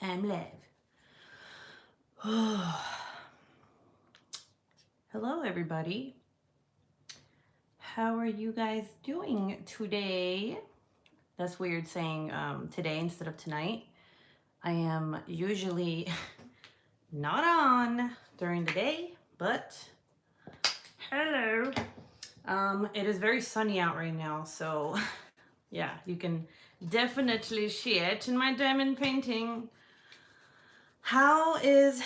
I'm live. Hello, everybody. How are you guys doing today? That's weird saying today instead of tonight. I am usually not on during the day, but hello. It is very sunny out right now, so yeah, you can definitely see it in my diamond painting. How is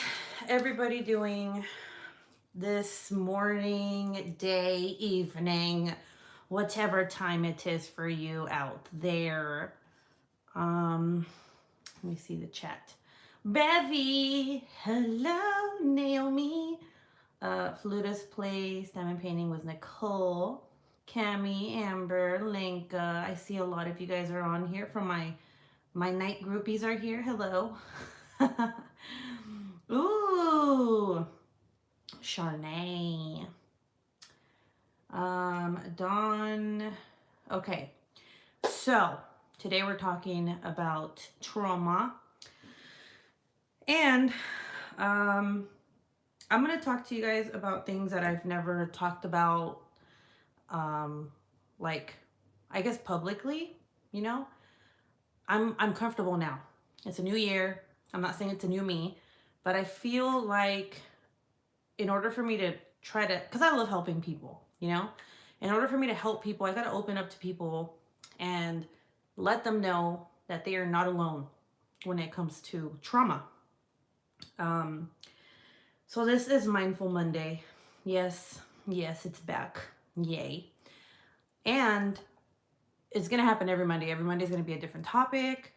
everybody doing this morning, day, evening, whatever time it is for you out there? Let me see the chat. Bevy, hello, Naomi. Flutist Place, Diamond Painting was Nicole, Cami, Amber, Linka. I see a lot of you guys are on here from my night groupies are here. Hello. Ooh, Charnay. Dawn. Okay, so today we're talking about trauma, and I'm gonna talk to you guys about things that I've never talked about, like, I guess publicly. You know, I'm comfortable now. It's a new year. I'm not saying it's a new me, but I feel like in order for me to try to, because I love helping people, you know, in order for me to help people, I got to open up to people and let them know that they are not alone when it comes to trauma. So this is Mindful Monday. Yes, it's back. Yay. And it's going to happen every Monday. Every Monday is going to be a different topic.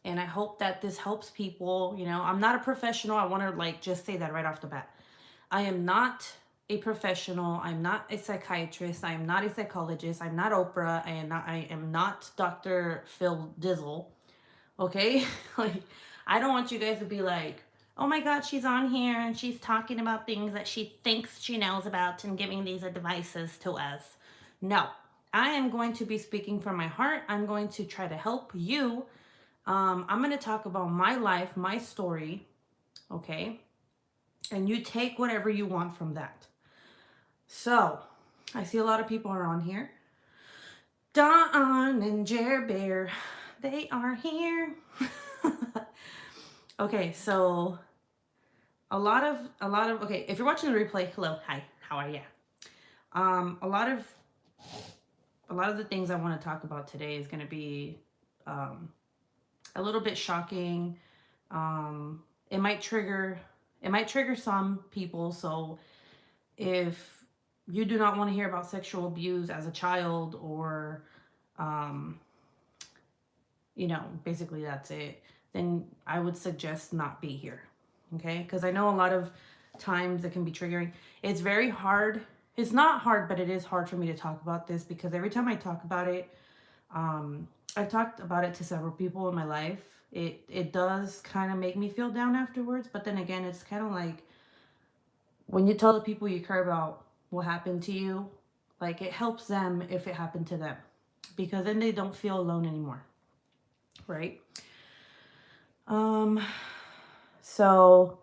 And I hope that this helps people. You know, I'm not a professional. I want to just say that right off the bat. I am not a professional. I'm not a psychiatrist. I am not a psychologist. I'm not Oprah. I am not Dr. Phil Dizzle. Okay? Like, I don't want you guys to be like, oh my God, she's on here and she's talking about things that she thinks she knows about and giving these advices to us. No. I am going to be speaking from my heart. I'm going to try to help you. I'm going to talk about my life, my story. Okay? And you take whatever you want from that. So, I see a lot of people are on here. Dawn and Jer Bear, they are here. Okay, so a lot of okay, if you're watching the replay, hello, hi, how are you? A lot of the things I want to talk about today is going to be a little bit shocking. It might trigger some people, so if you do not want to hear about sexual abuse as a child, or you know, basically that's it, then I would suggest not be here. Okay? Because I know a lot of times it can be triggering. It's very hard. It's not hard, but it is hard for me to talk about this, because every time I talk about it, I've talked about it to several people in my life. It does kind of make me feel down afterwards, but then again, it's kind of like when you tell the people you care about what happened to you, like, it helps them if it happened to them, because then they don't feel alone anymore, right? So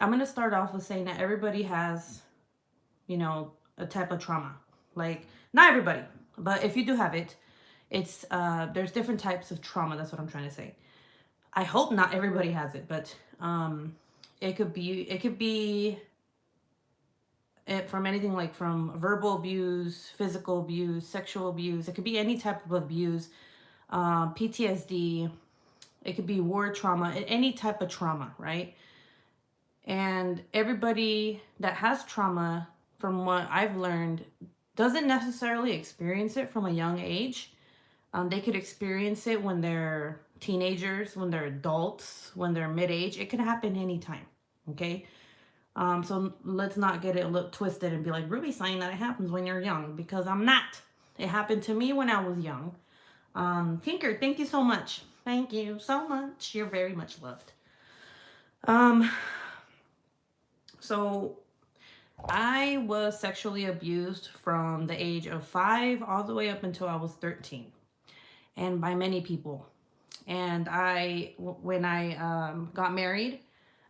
I'm gonna start off with saying that everybody has, you know, a type of trauma. Like, not everybody, but if you do have it, it's there's different types of trauma. That's what I'm trying to say. I hope not everybody has it, but it could be from anything, like from verbal abuse, physical abuse, sexual abuse. It could be any type of abuse, PTSD. It could be war trauma, any type of trauma, right? And everybody that has trauma, from what I've learned, doesn't necessarily experience it from a young age. They could experience it when they're teenagers, when they're adults, when they're mid-age. It can happen anytime, okay? So let's not get it twisted and be like, Ruby's saying that it happens when you're young, because I'm not. It happened to me when I was young. Tinker, thank you so much. Thank you so much. You're very much loved. So I was sexually abused from the age of 5 all the way up until I was 13. And by many people. And when I got married,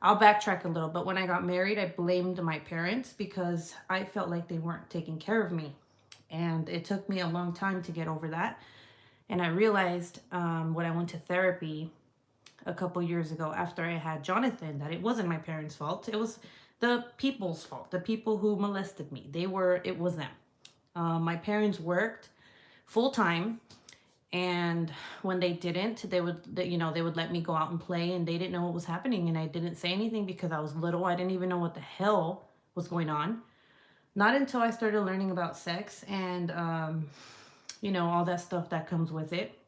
I'll backtrack a little, but when I got married, I blamed my parents because I felt like they weren't taking care of me. And it took me a long time to get over that. And I realized when I went to therapy a couple years ago after I had Jonathan that it wasn't my parents' fault. It was the people's fault, the people who molested me. It was them. My parents worked full time, and when they didn't, they would let me go out and play, and they didn't know what was happening, and I didn't say anything because I was little. I didn't even know what the hell was going on. Not until I started learning about sex and all that stuff that comes with it,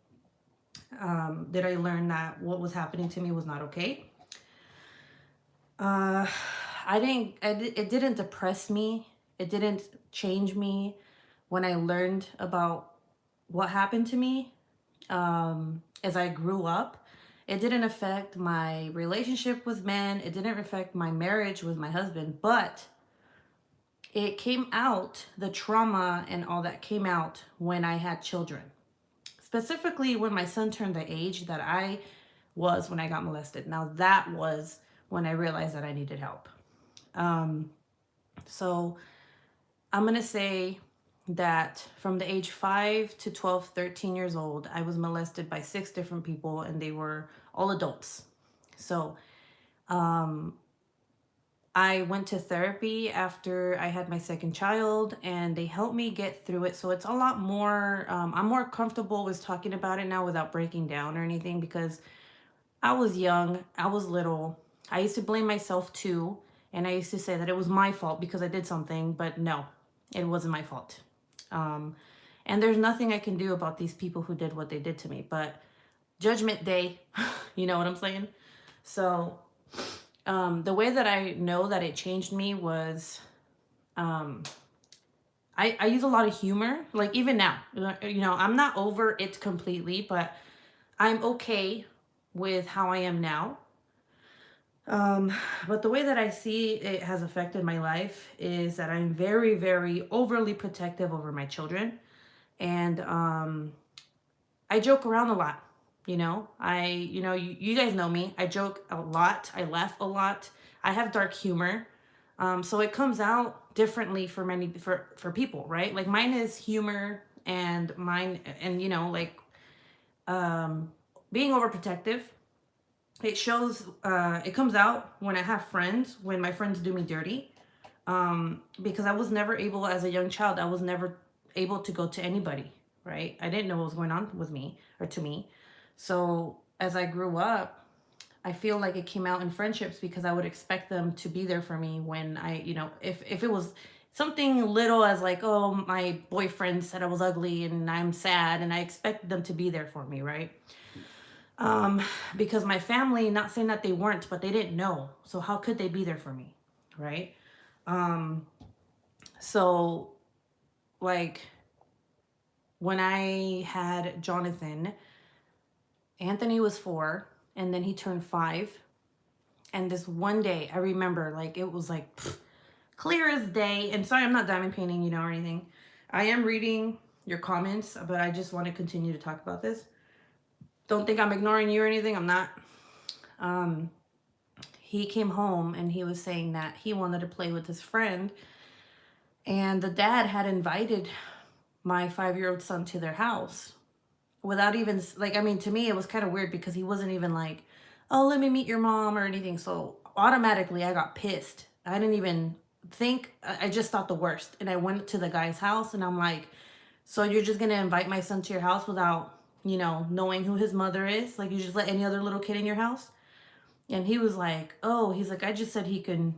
did I learn that what was happening to me was not okay. Uh, it didn't depress me. It didn't change me when I learned about what happened to me as I grew up. It didn't affect my relationship with men. It didn't affect my marriage with my husband, but it came out, the trauma and all that came out when I had children. Specifically when my son turned the age that I was when I got molested. Now that was when I realized that I needed help. So I'm going to say that from the age 5 to 12, 13 years old, I was molested by 6 different people, and they were all adults. So I went to therapy after I had my second child, and they helped me get through it. So it's a lot more, I'm more comfortable with talking about it now without breaking down or anything, because I was young, I was little. I used to blame myself too, and I used to say that it was my fault because I did something, but no, it wasn't my fault. And there's nothing I can do about these people who did what they did to me, but judgment day, you know what I'm saying? So the way that I know that it changed me was I use a lot of humor, like even now, I'm not over it completely, but I'm okay with how I am now. But the way that I see it has affected my life is that I'm very, very overly protective over my children. And I joke around a lot. You guys know me. I joke a lot. I laugh a lot. I have dark humor. So it comes out differently for people, right? Like mine is humor and mine, and being overprotective. It shows, it comes out when I have friends, when my friends do me dirty. Because I was never able, as a young child, I was never able to go to anybody, right? I didn't know what was going on with me or to me. So as I grew up, I feel like it came out in friendships because I would expect them to be there for me when if it was something little as like, oh, my boyfriend said I was ugly and I'm sad, and I expected them to be there for me, right? Because my family, not saying that they weren't, but they didn't know. So how could they be there for me, right? So like when I had Jonathan, Anthony was 4, and then he turned 5. And this one day, I remember, like, it was like clear as day. And sorry, I'm not diamond painting, or anything. I am reading your comments, but I just want to continue to talk about this. Don't think I'm ignoring you or anything. I'm not. He came home and he was saying that he wanted to play with his friend. And the dad had invited my 5-year-old son to their house without even, like, I mean, to me, it was kind of weird because he wasn't even like, oh, let me meet your mom or anything. So automatically I got pissed. I didn't even think, I just thought the worst. And I went to the guy's house and I'm like, so you're just going to invite my son to your house without, knowing who his mother is? Like, you just let any other little kid in your house? And he was like, oh, he's like, I just said he can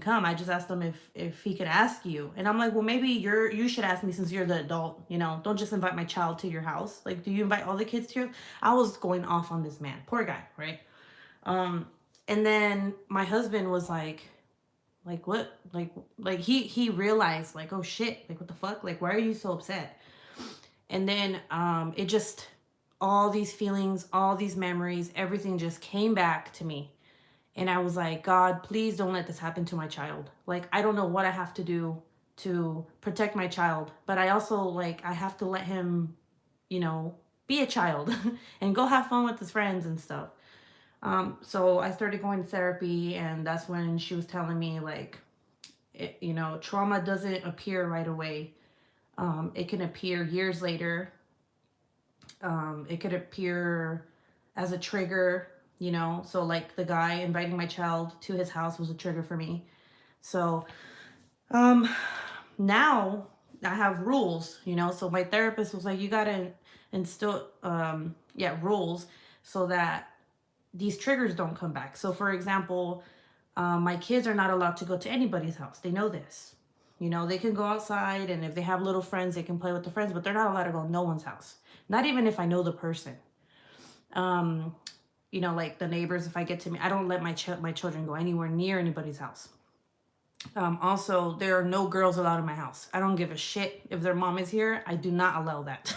come. I just asked him if he could ask you. And I'm like, well, maybe you should ask me since you're the adult, don't just invite my child to your house. Like, do you invite all the kids to your, I was going off on this man, poor guy. Right. And then my husband was like what? Like he realized, like, oh shit, like what the fuck? Like, why are you so upset? And then, it just, all these feelings, all these memories, everything just came back to me. And I was like, God, please don't let this happen to my child. Like, I don't know what I have to do to protect my child, but I also, like, I have to let him, be a child and go have fun with his friends and stuff. So I started going to therapy, and that's when she was telling me, like, trauma doesn't appear right away. It can appear years later. It could appear as a trigger, So, like, the guy inviting my child to his house was a trigger for me. So, um, now I have rules, So my therapist was like, you gotta instill, rules so that these triggers don't come back. So, for example, my kids are not allowed to go to anybody's house. They know this. They can go outside, and if they have little friends, they can play with the friends, but they're not allowed to go to no one's house. Not even if I know the person. Um, like the neighbors, if I get to me, I don't let my children go anywhere near anybody's house. Also, there are no girls allowed in my house. I don't give a shit if their mom is here. I do not allow that.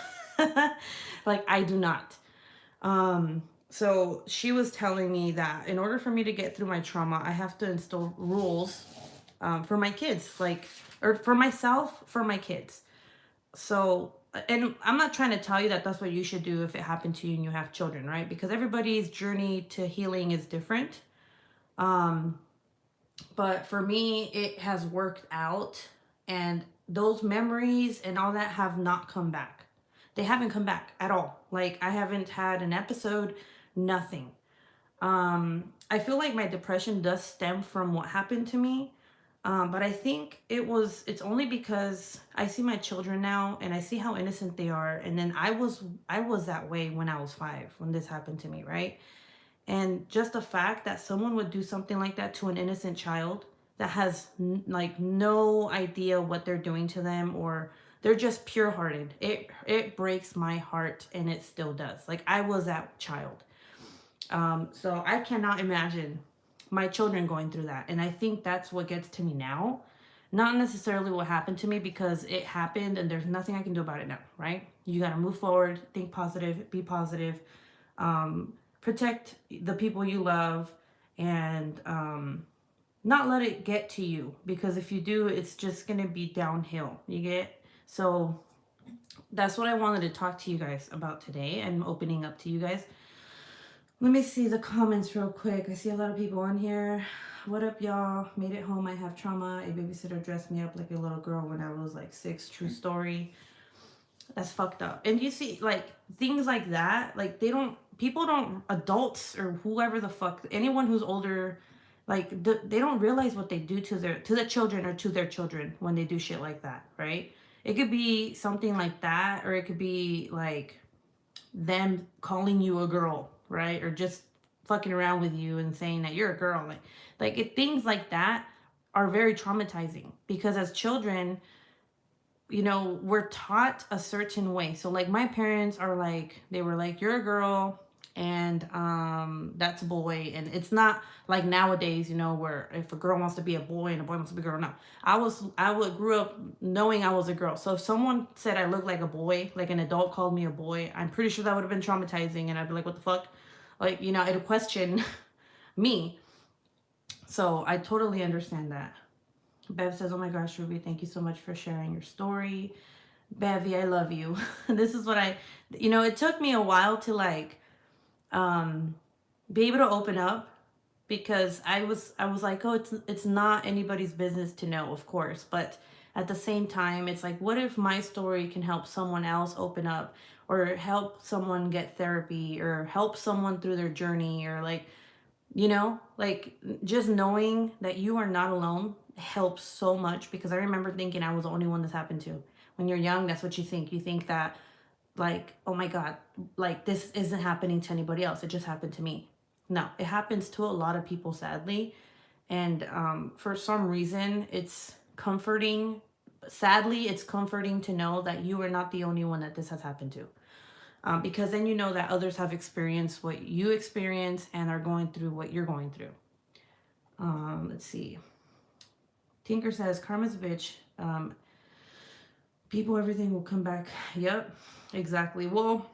Like, I do not. So she was telling me that in order for me to get through my trauma, I have to instill rules for my kids, or for myself, for my kids. So, and I'm not trying to tell you that that's what you should do if it happened to you and you have children, right? Because everybody's journey to healing is different. But for me, it has worked out, and those memories and all that have not come back. They haven't come back at all. Like, I haven't had an episode, nothing. I feel like my depression does stem from what happened to me. But I think it's only because I see my children now and I see how innocent they are. And then I was that way when I was 5, when this happened to me, right? And just the fact that someone would do something like that to an innocent child that has like no idea what they're doing to them, or they're just pure hearted. It breaks my heart, and it still does. Like, I was that child. So I cannot imagine my children going through that. And I think that's what gets to me now. Not necessarily what happened to me, because it happened and there's nothing I can do about it now, right? You got to move forward, think positive, be positive, protect the people you love, and not let it get to you, because if you do, it's just going to be downhill. You get? So that's what I wanted to talk to you guys about today, and opening up to you guys. Let me see the comments real quick. I see a lot of people on here. What up, y'all? Made it home. I have trauma. A babysitter dressed me up like a little girl when I was like 6. True story. That's fucked up. And you see, like, things like that, like, adults or whoever the fuck, anyone who's older, like, they don't realize what they do to the children, or to their children, when they do shit like that, right? It could be something like that, or it could be like them calling you a girl, right? Or just fucking around with you and saying that you're a girl. Things like that are very traumatizing, because as children, we're taught a certain way. So, like, my parents are like, they were like, you're a girl, and that's a boy. And it's not like nowadays, where if a girl wants to be a boy and a boy wants to be a girl. No, I grew up knowing I was a girl. So if someone said I looked like a boy, like an adult called me a boy, I'm pretty sure that would have been traumatizing, and I'd be like, what the fuck? Like, it'd question me. So I totally understand that. Bev says, oh my gosh, Ruby, thank you so much for sharing your story. Bevy, I love you. This is what it took me a while to, like, be able to open up, because I was like, oh, it's not anybody's business to know, of course. But at the same time, it's like, what if my story can help someone else open up, or help someone get therapy, or help someone through their journey, or like, just knowing that you are not alone helps so much. Because I remember thinking I was the only one this happened to. When you're young, that's what you think. You think that, like, oh my God, like, this isn't happening to anybody else. It just happened to me. No, it happens to a lot of people, sadly. And for some reason, it's comforting. Sadly, it's comforting to know that you are not the only one that this has happened to. Because then you know that others have experienced what you experience and are going through what you're going through. Let's see. Tinker says, karma's a bitch. People, everything will come back. Yep, exactly. Well,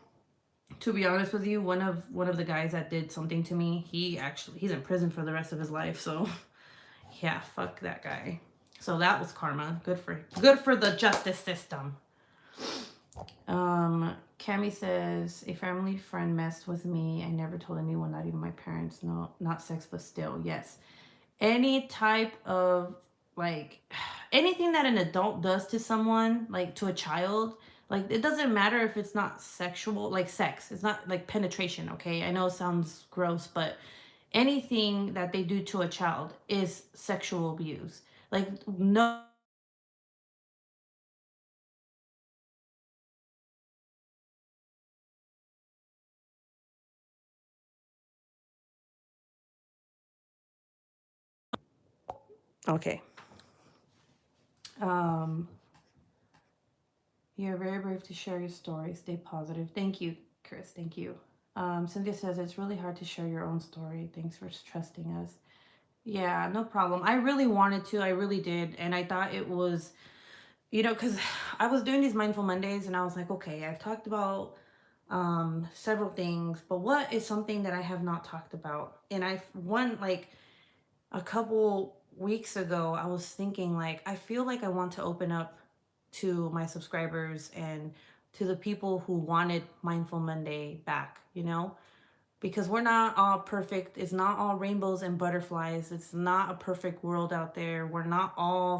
to be honest with you, one of the guys that did something to me, he's in prison for the rest of his life. So yeah, fuck that guy. So that was karma. Good for the justice system. Cami says, a family friend messed with me. I never told anyone, not even my parents. No, not sex, but still, yes. Any type of like anything that an adult does to someone, like to a child, like it doesn't matter if it's not sexual, like sex. It's not like penetration, okay? I know it sounds gross, but anything that they do to a child is sexual abuse. Like no. Okay. Um You're very brave to share your story. Stay positive. Thank you, Chris. Thank you. Cynthia says it's really hard to share your own story. Thanks for trusting us. Yeah, no problem. I really wanted to. I really did. And I thought it was, because I was doing these Mindful Mondays and I was like, okay, I've talked about several things, but what is something that I have not talked about? And like a couple weeks ago, I was thinking, like, I feel like I want to open up to my subscribers and to the people who wanted Mindful Monday back, because we're not all perfect. It's not all rainbows and butterflies. It's not a perfect world out there. We're not all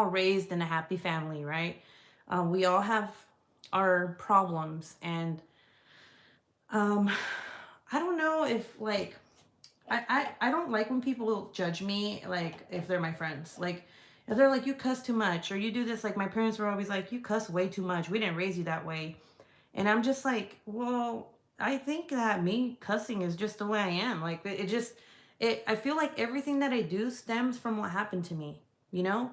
raised in a happy family, right? We all have our problems. And um, I don't know if, like, I don't like when people judge me, like, if they're my friends. Like, if they're like, you cuss too much, or you do this, like, my parents were always like, you cuss way too much. We didn't raise you that way. And I'm just like, well, I think that me cussing is just the way I am. Like, I feel like everything that I do stems from what happened to me, you know?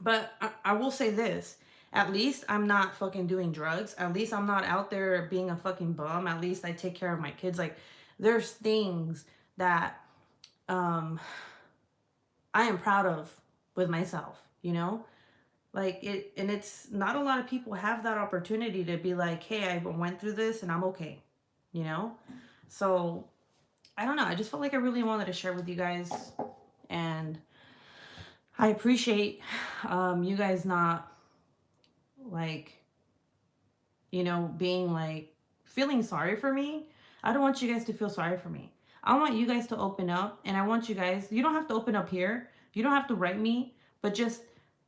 But I will say this. At least I'm not fucking doing drugs. At least I'm not out there being a fucking bum. At least I take care of my kids. Like, there's things that um I am proud of with myself, Like and it's not a lot of people have that opportunity to be like, hey, I went through this and I'm okay, you know? So I don't know. I just felt like I really wanted to share with you guys. And I appreciate you guys not like, being like feeling sorry for me. I don't want you guys to feel sorry for me. I want you guys to open up, and I want you guys, you don't have to open up here. You don't have to write me, but just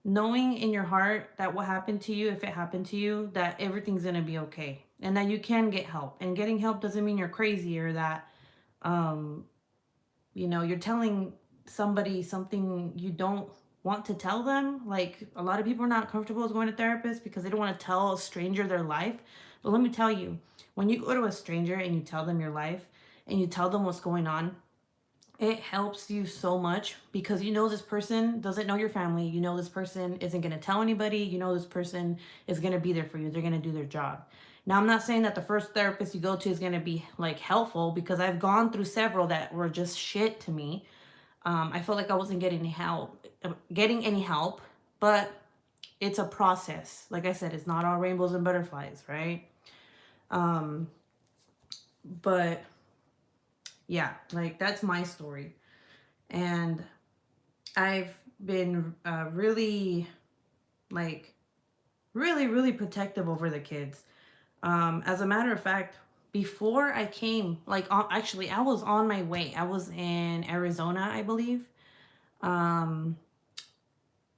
knowing in your heart that what happened to you, if it happened to you, that everything's going to be okay and that you can get help. And getting help doesn't mean you're crazy or that um you're telling somebody something you don't want to tell them. Like, a lot of people are not comfortable with going to therapists because they don't want to tell a stranger their life. But let me tell you, when you go to a stranger and you tell them your life and you tell them what's going on, it helps you so much because this person doesn't know your family. This person isn't going to tell anybody. This person is going to be there for you. They're going to do their job. Now, I'm not saying that the first therapist you go to is going to be like helpful, because I've gone through several that were just shit to me. I felt like I wasn't getting any help, but it's a process. Like I said, it's not all rainbows and butterflies, right? Um, but yeah, like that's my story. And I've been really, like, really, really protective over the kids. As a matter of fact, before I came, like, actually, I was on my way. I was in Arizona, I believe. Um,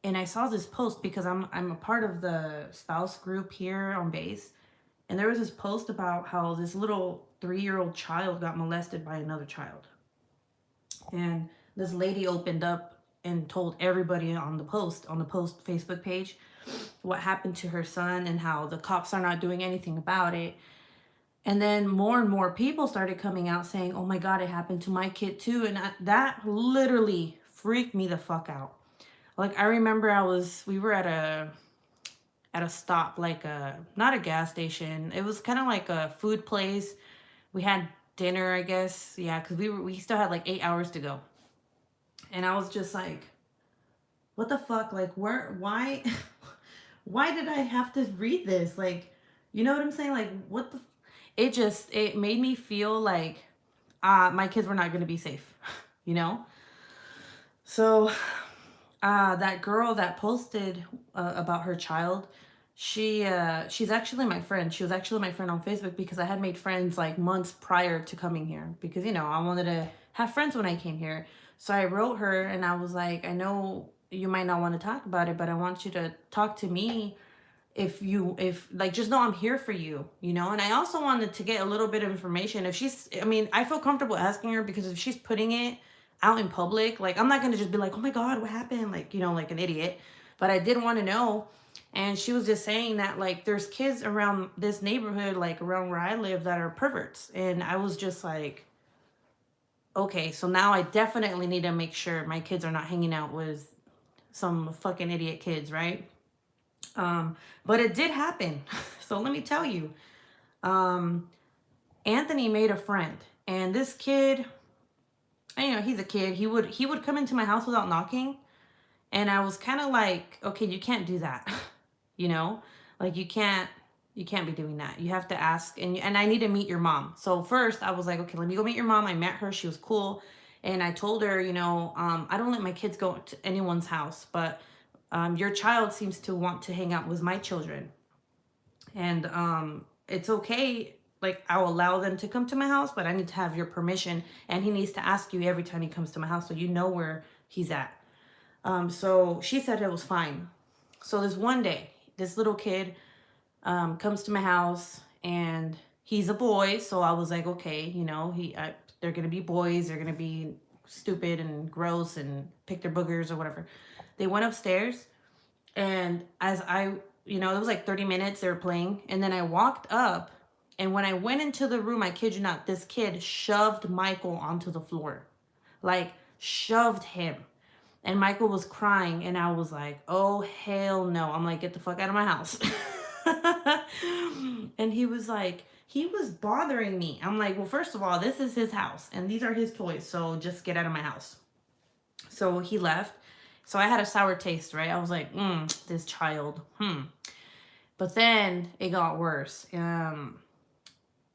and I saw this post because I'm a part of the spouse group here on base. And there was this post about how this little 3-year-old child got molested by another child. And this lady opened up and told everybody on the post Facebook page, what happened to her son and how the cops are not doing anything about it. And then more and more people started coming out saying, oh my God, it happened to my kid too. And that literally freaked me the fuck out. Like, I remember we were at a stop, like not a gas station. It was kind of like a food place. We had dinner, I guess. Yeah, because we still had like 8 hours to go. And I was just like, what the fuck? Like, why, why did I have to read this? Like, you know what I'm saying? Like, it made me feel like my kids were not going to be safe, you know? So that girl that posted about her child, she's actually my friend. She was actually my friend on Facebook because I had made friends like months prior to coming here because I wanted to have friends when I came here. So I wrote her and I was like, I know you might not want to talk about it, but I want you to talk to me if like just know I'm here for you. And I also wanted to get a little bit of information. If she's I mean, I feel comfortable asking her because if she's putting it out in public, like I'm not gonna just be like, oh my God, what happened? Like, like an idiot. But I did want to know. And she was just saying that like there's kids around this neighborhood, like around where I live, that are perverts. And I was just like, okay, so now I definitely need to make sure my kids are not hanging out with some fucking idiot kids, right? But it did happen. So let me tell you, um, Anthony made a friend, and this kid, he's a kid. He would come into my house without knocking, and I was kind of like, okay, you can't do that, you know, like you can't be doing that. You have to ask, and I need to meet your mom. So first, I was like, okay, let me go meet your mom. I met her. She was cool, and I told her, I don't let my kids go to anyone's house, but your child seems to want to hang out with my children, and it's okay. Like I'll allow them to come to my house, but I need to have your permission, and he needs to ask you every time he comes to my house so you know where he's at. So she said it was fine. So this one day, this little kid comes to my house, and he's a boy. So I was like, okay, they're gonna be boys. They're gonna be stupid and gross and pick their boogers or whatever. They went upstairs, and as it was like 30 minutes they were playing, and then I walked up, and when I went into the room, I kid you not, this kid shoved Michael onto the floor, like shoved him. And Michael was crying, and I was like, oh, hell no. I'm like, get the fuck out of my house. And he was bothering me. I'm like, well, first of all, this is his house, and these are his toys, so just get out of my house. So he left. So I had a sour taste, right? I was like, this child. But then it got worse.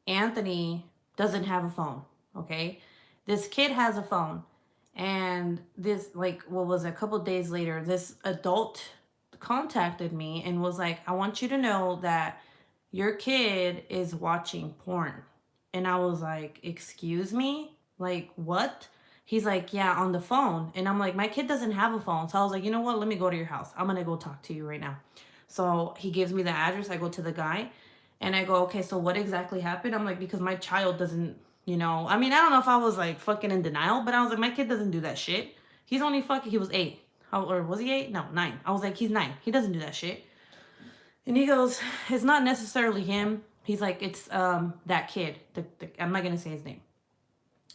Anthony doesn't have a phone, okay? This kid has a phone. And this, like, what was it, a couple of days later, this adult contacted me and was like, I want you to know that your kid is watching porn. And I was like, excuse me? Like, what? He's like, yeah, on the phone. And I'm like, my kid doesn't have a phone. So I was like, you know what? Let me go to your house. I'm going to go talk to you right now. So he gives me the address. I go to the guy and I go, okay, so what exactly happened? I'm like, because my child doesn't, I mean, I don't know if I was like fucking in denial, but I was like, my kid doesn't do that shit. He was 8. Or was he 8? No, 9. I was like, he's 9. He doesn't do that shit. And he goes, it's not necessarily him. He's like, it's that kid. I'm not going to say his name.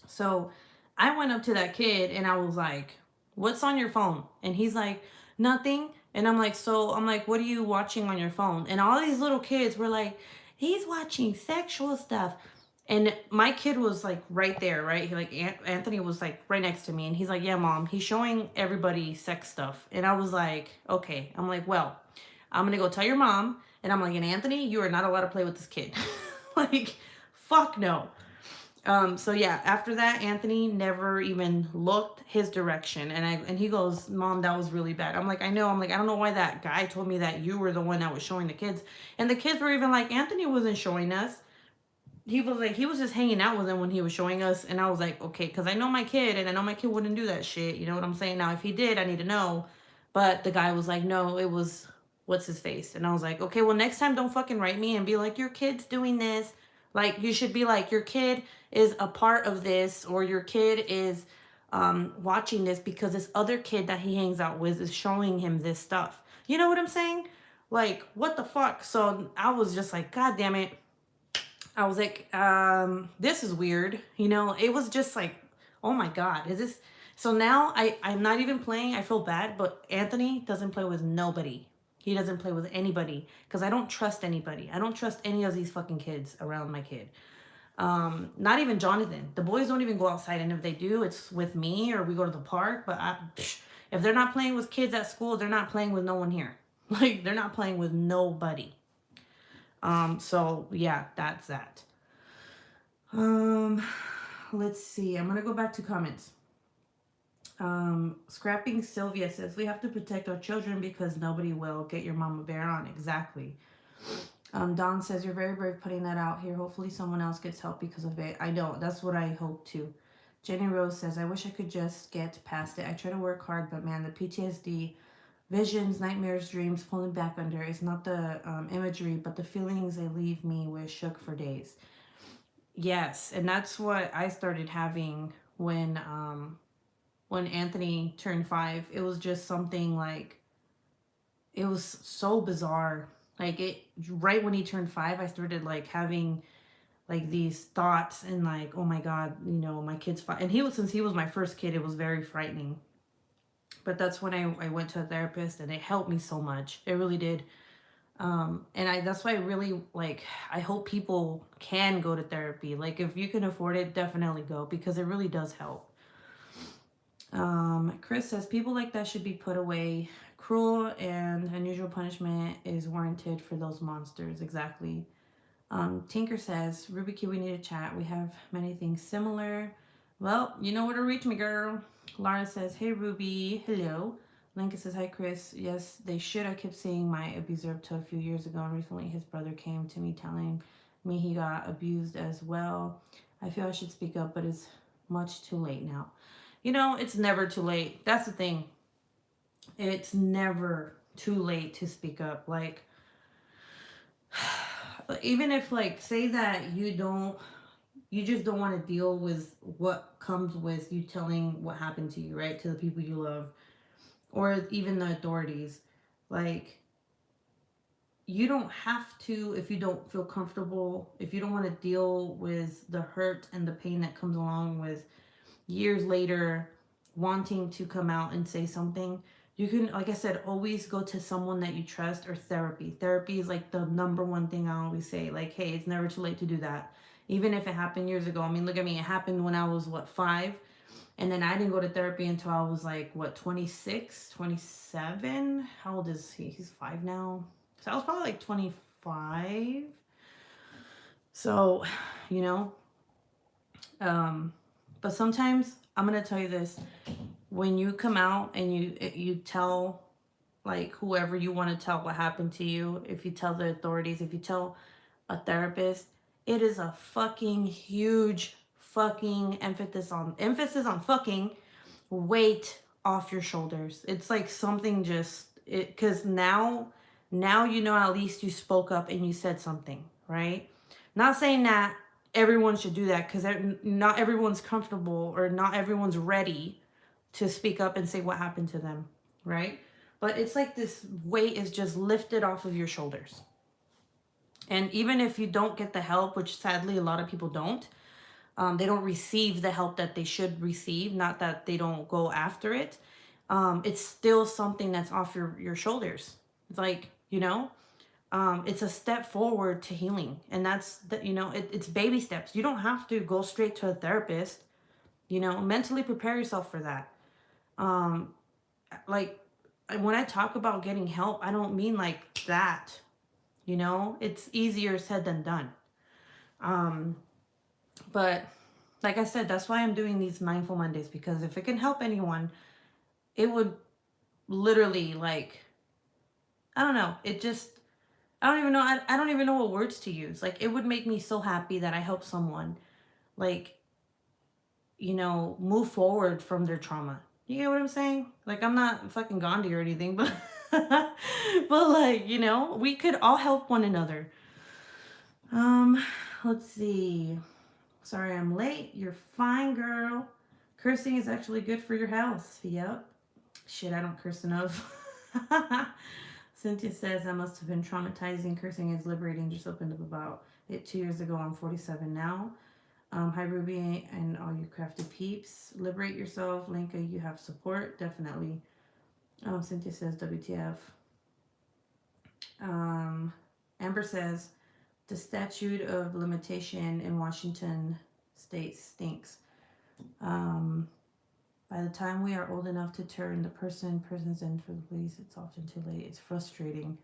So I went up to that kid and I was like, what's on your phone? And he's like, nothing. And I'm like, what are you watching on your phone? And all these little kids were like, he's watching sexual stuff. And my kid was like right there, right? He like Anthony was like right next to me, and he's like, yeah, mom, he's showing everybody sex stuff. And I was like, okay. I'm like, well, I'm gonna go tell your mom. And I'm like, and Anthony, you are not allowed to play with this kid. Like, fuck no. So yeah, after that, Anthony never even looked his direction. And he goes, Mom, that was really bad. I'm like, I know. I'm like, I don't know why that guy told me that you were the one that was showing the kids. And the kids were even like, Anthony wasn't showing us. He was like, he was just hanging out with them when he was showing us. And I was like, okay, because I know my kid, and I know my kid wouldn't do that shit. You know what I'm saying? Now, if he did, I need to know. But the guy was like, no, it was, what's his face? And I was like, okay, well, next time don't fucking write me and be like, your kid's doing this. Like, you should be like, your kid is a part of this, or your kid is watching this because this other kid that he hangs out with is showing him this stuff. You know what I'm saying? Like, what the fuck? So I was just like, God damn it. I was like, this is weird. It was just like, oh my God, is this? So now I'm not even playing. I feel bad, but Anthony doesn't play with nobody. He doesn't play with anybody because I don't trust anybody. I don't trust any of these fucking kids around my kid. Not even Jonathan. The boys don't even go outside, and if they do, it's with me or we go to the park. But if they're not playing with kids at school, they're not playing with no one here. Like, they're not playing with nobody. So yeah, that's that. Let's see. I'm gonna go back to comments. Scrapping Sylvia says, we have to protect our children because nobody will. Get your mama bear on. Exactly. Don says, you're very brave putting that out here. Hopefully someone else gets help because of it. I know. That's what I hope too. Jenny Rose says, I wish I could just get past it. I try to work hard, but man, the PTSD, visions, nightmares, dreams, pulling back under. It's not the imagery, but the feelings they leave me with shook for days. Yes, and that's what I started having when Anthony turned 5. It was just something like, it was so bizarre. Like it, right when he turned 5, I started like having like these thoughts and like, oh my God, you know, my kid's fine. And since he was my first kid, it was very frightening. But that's when I went to a therapist and it helped me so much. It really did. And that's why I really like, I hope people can go to therapy. Like if you can afford it, definitely go because it really does help. Chris says people like that should be put away. Cruel and unusual punishment is warranted for those monsters. Exactly. Tinker says, Ruby Q, we need a chat. We have many things similar. Well, you know where to reach me, girl. Lara says, hey, Ruby. Hello. Lincoln says, hi, Chris. Yes, they should. I kept seeing my abuser up to a few years ago, and recently his brother came to me telling me he got abused as well. I feel I should speak up, but it's much too late now. You know, it's never too late. That's the thing. It's never too late to speak up. Like, even if, like, say that you just don't want to deal with what comes with you telling what happened to you, right? To the people you love, or even the authorities. Like, you don't have to, if you don't feel comfortable, if you don't want to deal with the hurt and the pain that comes along with years later wanting to come out and say something, you can, like I said, always go to someone that you trust or therapy. Therapy is like the number one thing I always say. Like, hey, it's never too late to do that. Even if it happened years ago. I mean, look at me. It happened when I was, what, 5? And then I didn't go to therapy until I was like, what, 26, 27? How old is he? He's 5 now. So I was probably like 25. So, you know, but sometimes I'm going to tell you this. When you come out and you tell like whoever you want to tell what happened to you, if you tell the authorities, if you tell a therapist, it is a fucking huge fucking emphasis on fucking weight off your shoulders. It's like something just it because now you know at least you spoke up and you said something, right? Not saying that everyone should do that because not everyone's comfortable or not everyone's ready to speak up and say what happened to them, right? But it's like this weight is just lifted off of your shoulders. And even if you don't get the help, which sadly a lot of people don't, they don't receive the help that they should receive, not that they don't go after it. It's still something that's off your shoulders. It's like, you know, it's a step forward to healing. And that's, it's baby steps. You don't have to go straight to a therapist, you know, mentally prepare yourself for that. Like when I talk about getting help, I don't mean like that, you know, it's easier said than done. But like I said, that's why I'm doing these Mindful Mondays, because if it can help anyone, it would literally like, I don't know. It just, I don't even know. I don't even know what words to use. Like it would make me so happy that I help someone like, you know, move forward from their trauma. You get what I'm saying? Like I'm not fucking Gandhi or anything, but but like, you know, we could all help one another. Let's see. Sorry I'm late. You're fine, girl. Cursing is actually good for your health. Yep. Shit, I don't curse enough. Cynthia says I must have been traumatizing. Cursing is liberating. Just opened up about it 2 years ago. I'm 47 now. Hi Ruby and all you crafty peeps. Liberate yourself. Linka, you have support. Definitely. Cynthia says WTF. Amber says the statute of limitation in Washington state stinks. By the time we are old enough to turn the prisons in for the police, it's often too late. It's frustrating.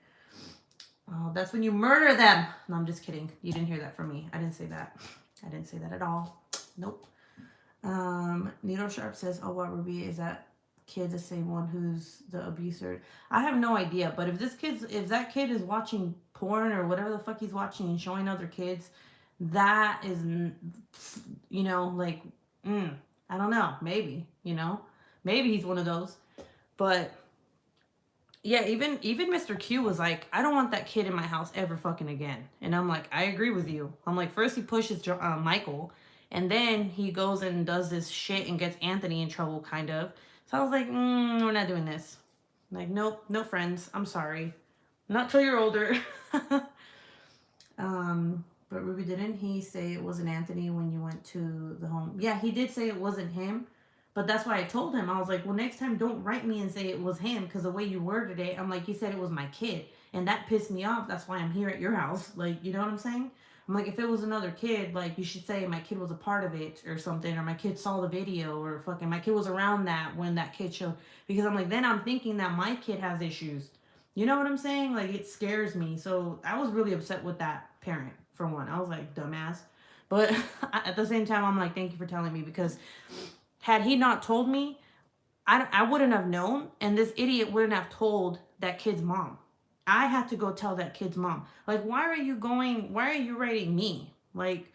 That's when you murder them. No, I'm just kidding. You didn't hear that from me. I didn't say that. I didn't say that at all. Nope. Needle Sharp says, "Oh, what Ruby is that kid the same one who's the abuser?" I have no idea, but if that kid is watching porn or whatever the fuck he's watching and showing other kids, that is, you know, like, I don't know, maybe, maybe he's one of those, but yeah, even Mr. Q was like, I don't want that kid in my house ever fucking again. And I'm like, I agree with you. I'm like, first he pushes Michael, and then he goes and does this shit and gets Anthony in trouble, kind of. So I was like, we're not doing this. Like, nope, no friends. I'm sorry. Not till you're older. But Ruby, didn't he say it wasn't Anthony when you went to the home? Yeah, he did say it wasn't him. But that's why I told him. I was like, well, next time don't write me and say it was him, because the way you worded it, I'm like, you said it was my kid. And that pissed me off. That's why I'm here at your house. Like, you know what I'm saying? I'm like, if it was another kid, like, you should say my kid was a part of it or something, or my kid saw the video, or fucking my kid was around that when that kid showed. Because I'm like, then I'm thinking that my kid has issues. You know what I'm saying? Like, it scares me. So I was really upset with that parent, for one. I was like, dumbass. But at the same time, I'm like, thank you for telling me, because had he not told me, I wouldn't have known, and this idiot wouldn't have told that kid's mom. I had to go tell that kid's mom. Like, why are you writing me? Like,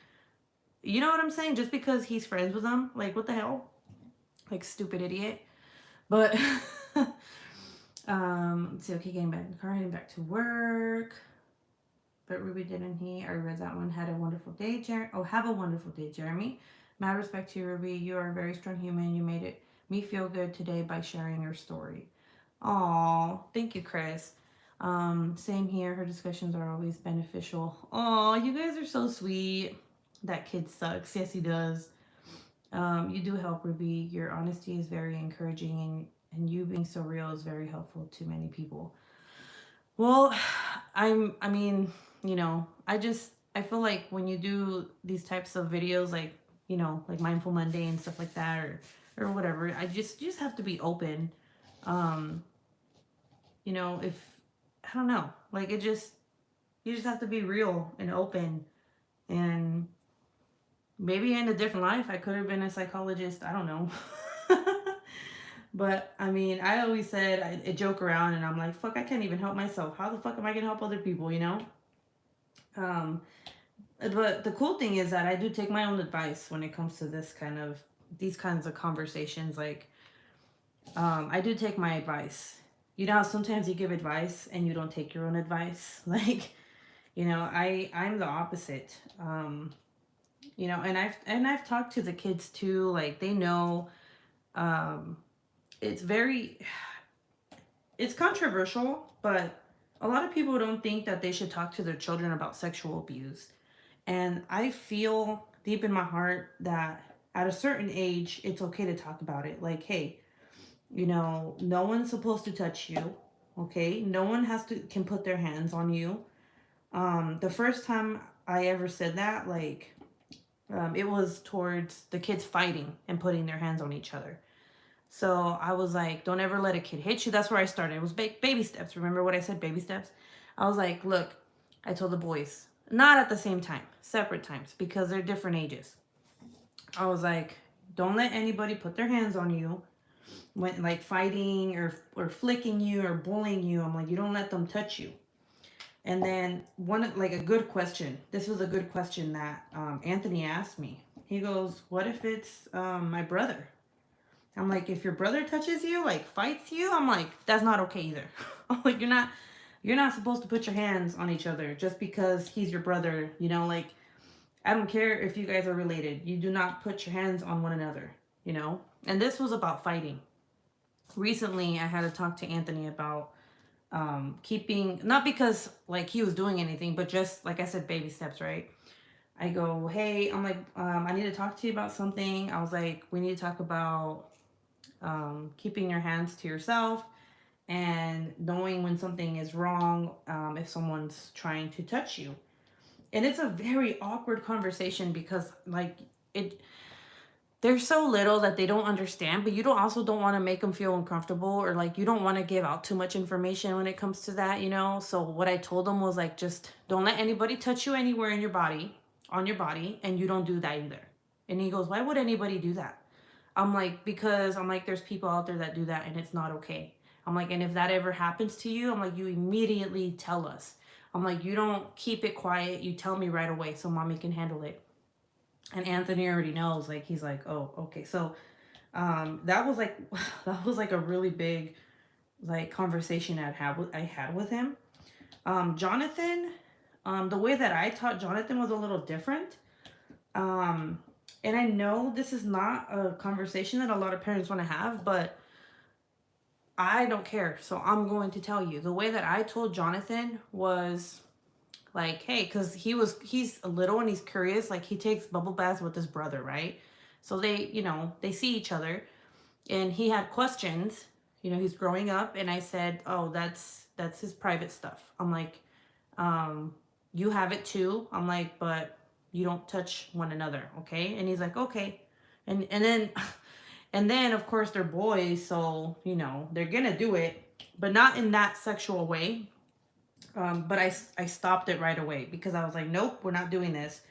you know what I'm saying? Just because he's friends with them? Like, what the hell? Like, stupid idiot. But, let's see, okay, getting back in the car, heading back to work. But Ruby, didn't he? I read that one. Had a wonderful day, Jeremy. Oh, have a wonderful day, Jeremy. Mad respect to you, Ruby. You are a very strong human. You made me feel good today by sharing your story. Aw, thank you, Chris. Same here. Her discussions are always beneficial. Aw, you guys are so sweet. That kid sucks. Yes, he does. You do help, Ruby. Your honesty is very encouraging, and you being so real is very helpful to many people. Well, I mean, I feel like when you do these types of videos, like, like Mindful Monday and stuff like that, or whatever, you just have to be open. Um, if, I don't know, like, you just have to be real and open. And maybe in a different life, I could have been a psychologist. I don't know. But I mean, I always said, I joke around and I'm like, fuck, I can't even help myself. How the fuck am I gonna help other people, But the cool thing is that I do take my own advice when it comes to these kinds of conversations. Like, I do take my advice. You know how sometimes you give advice and you don't take your own advice? Like, I'm the opposite. And I've talked to the kids too, like, they know. It's controversial, but a lot of people don't think that they should talk to their children about sexual abuse. And I feel deep in my heart that at a certain age, it's okay to talk about it. Like, hey, no one's supposed to touch you. Okay. No one can put their hands on you. The first time I ever said that, like, it was towards the kids fighting and putting their hands on each other. So I was like, don't ever let a kid hit you. That's where I started. It was baby steps. Remember what I said? Baby steps. I was like, look, I told the boys, not at the same time, separate times, because they're different ages. I was like, don't let anybody put their hands on you when, like, fighting or flicking you or bullying you. I'm like, you don't let them touch you. And then a good question. This was a good question that Anthony asked me. He goes, what if it's my brother? I'm like, if your brother touches you, like, fights you, I'm like, that's not okay either. I'm like, you're not supposed to put your hands on each other just because he's your brother. Like, I don't care if you guys are related. You do not put your hands on one another, And this was about fighting. Recently, I had to talk to Anthony about keeping, not because, like, he was doing anything, but just, like I said, baby steps, right? I go, hey, I'm like, I need to talk to you about something. I was like, we need to talk about keeping your hands to yourself and knowing when something is wrong, if someone's trying to touch you. And it's a very awkward conversation because, like, they're so little that they don't understand, but you also don't want to make them feel uncomfortable, or, like, you don't want to give out too much information when it comes to that, So what I told them was, like, just don't let anybody touch you anywhere on your body, and you don't do that either. And he goes, why would anybody do that? I'm like, because I'm like, there's people out there that do that and it's not okay. I'm like, and if that ever happens to you, I'm like, you immediately tell us. I'm like, you don't keep it quiet. You tell me right away so mommy can handle it. And Anthony already knows. Like, he's like, oh, okay. So that was like, that was like a really big like conversation I had with him. Jonathan, the way that I taught Jonathan was a little different. Um, and I know this is not a conversation that a lot of parents want to have, but I don't care. So I'm going to tell you. The way that I told Jonathan was like, hey, because he's little and he's curious. Like, he takes bubble baths with his brother, right? So they see each other, and he had questions. He's growing up, and I said, oh, that's his private stuff. I'm like, you have it too. I'm like, but you don't touch one another, okay? And he's like, okay. And then and then of course they're boys, so they're gonna do it, but not in that sexual way. But I stopped it right away because I was like, nope, we're not doing this.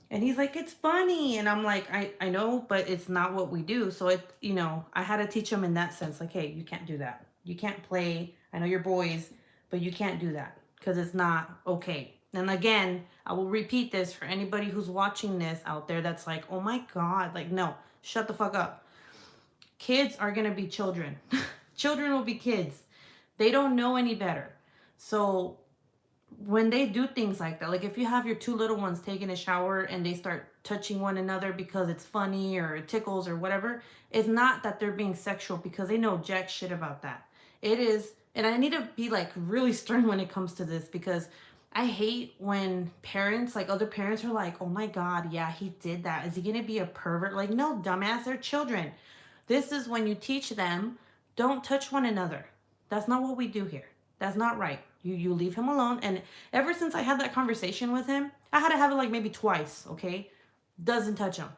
And he's like, it's funny. And I'm like, I know, but it's not what we do. So I had to teach him in that sense, like, hey, you can't do that. You can't play. I know you're boys, but you can't do that because it's not okay. And again, I will repeat this for anybody who's watching this out there that's like, oh my God, like, no, shut the fuck up. Kids are going to be children. Children will be kids. They don't know any better. So when they do things like that, like if you have your two little ones taking a shower and they start touching one another because it's funny or it tickles or whatever, it's not that they're being sexual because they know jack shit about that. It is, and I need to be like really stern when it comes to this because I hate when parents, like other parents are like, oh my God, yeah, he did that. Is he going to be a pervert? Like, no, dumbass, they're children. This is when you teach them, don't touch one another. That's not what we do here. That's not right. You leave him alone. And ever since I had that conversation with him, I had to have it like maybe twice, okay? Doesn't touch him.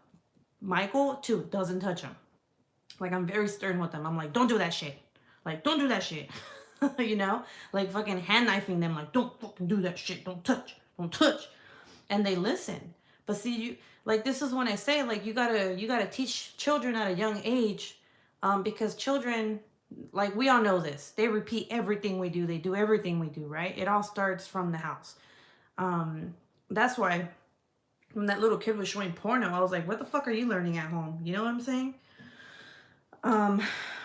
Michael, too, doesn't touch him. Like, I'm very stern with them. I'm like, don't do that shit. Like, don't do that shit. Like fucking hand knifing them. Like, don't fucking do that shit. Don't touch. Don't touch. And they listen. But see, this is when I say, like, you gotta teach children at a young age, because children, like, we all know this. They repeat everything we do. They do everything we do, right? It all starts from the house. That's why when that little kid was showing porno, I was like, what the fuck are you learning at home? You know what I'm saying?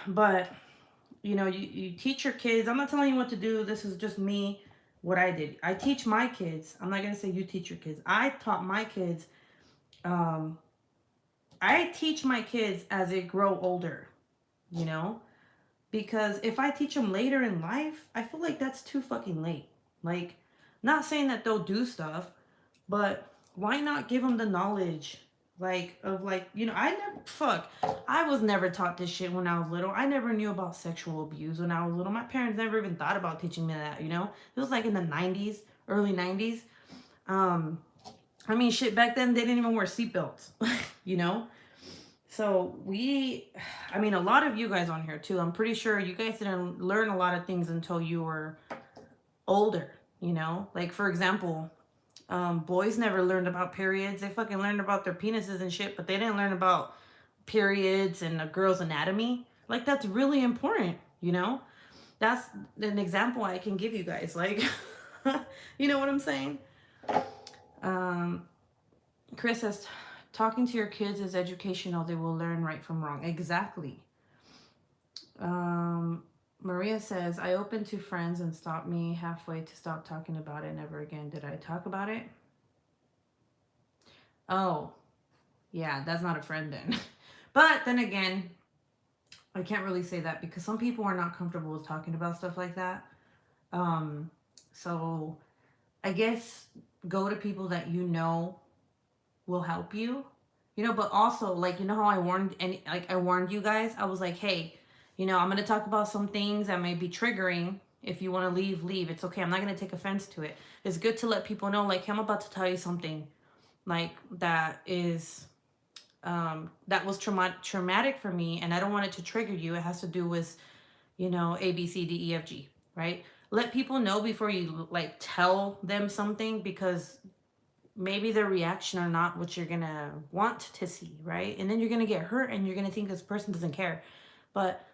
But, you teach your kids. I'm not telling you what to do. This is just me, what I did. I teach my kids. I'm not going to say you teach your kids. I taught my kids. I teach my kids as they grow older, because if I teach them later in life, I feel like that's too fucking late. Like, not saying that they'll do stuff, but why not give them the knowledge? I was never taught this shit when I was little. I never knew about sexual abuse when I was little. My parents never even thought about teaching me that, It was like in the 90s, early 90s. Shit, back then they didn't even wear seatbelts, So a lot of you guys on here too, I'm pretty sure you guys didn't learn a lot of things until you were older, Like, for example, boys never learned about periods. They fucking learned about their penises and shit, but they didn't learn about periods and a girl's anatomy. Like, that's really important, That's an example I can give you guys. Like, you know what I'm saying? Chris says, talking to your kids is educational. They will learn right from wrong. Exactly. Maria says, I opened to friends and stopped me halfway to stop talking about it. Never again did I talk about it. Oh, yeah, that's not a friend then. But then again, I can't really say that because some people are not comfortable with talking about stuff like that. So I guess go to people that will help you, but also, like, how I warned you guys. I was like, hey, I'm going to talk about some things that may be triggering. If you want to leave. It's okay. I'm not going to take offense to it. It's good to let people know, like, hey, I'm about to tell you something like that is that was traumatic for me, and I don't want it to trigger you. It has to do with, A, B, C, D, E, F, G, right? Let people know before you, like, tell them something, because maybe their reaction are not what you're gonna want to see, right? And then you're gonna get hurt and you're gonna think this person doesn't care. But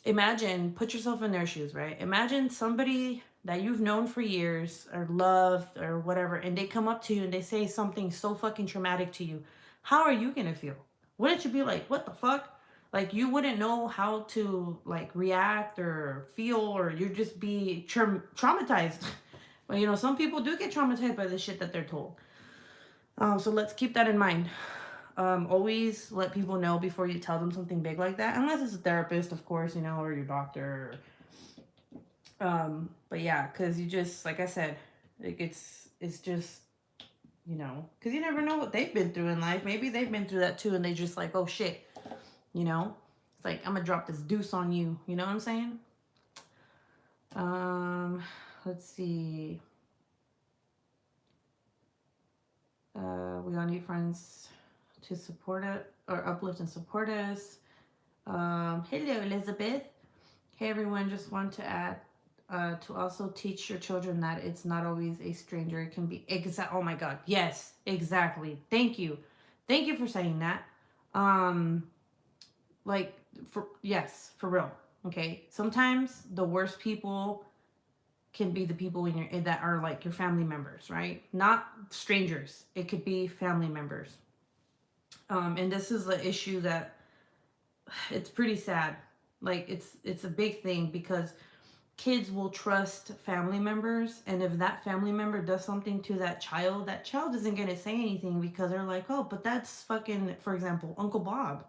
imagine, put yourself in their shoes, right? Imagine somebody that you've known for years or loved or whatever, and they come up to you and they say something so fucking traumatic to you. How are you gonna feel? Wouldn't you be like, what the fuck? Like you wouldn't know how to like react or feel, or you'd just be traumatized. Well, you know, some people do get traumatized by the shit that they're told. So let's keep that in mind. Always let people know before you tell them something big like that, unless it's a therapist, of course, you know, or your doctor. But yeah, because you just, like I said, like it's just, you know, because you never know what they've been through in life. Maybe they've been through that too, and they just like, oh shit, you know, it's like I'm gonna drop this deuce on you. You know what I'm saying? Let's see. We all need friends to support it or uplift and support us. Hello, Elizabeth. Hey, everyone. Just want to add to also teach your children that it's not always a stranger. It can be Oh my God. Yes, exactly. Thank you. Thank you for saying that. Um, like yes, for real. Okay. Sometimes the worst people can be the people that are like your family members, right? Not strangers. It could be family members. And this is an issue that it's pretty sad. Like it's a big thing because kids will trust family members, and if that family member does something to that child isn't gonna say anything because they're like, oh, but that's fucking, for example, Uncle Bob.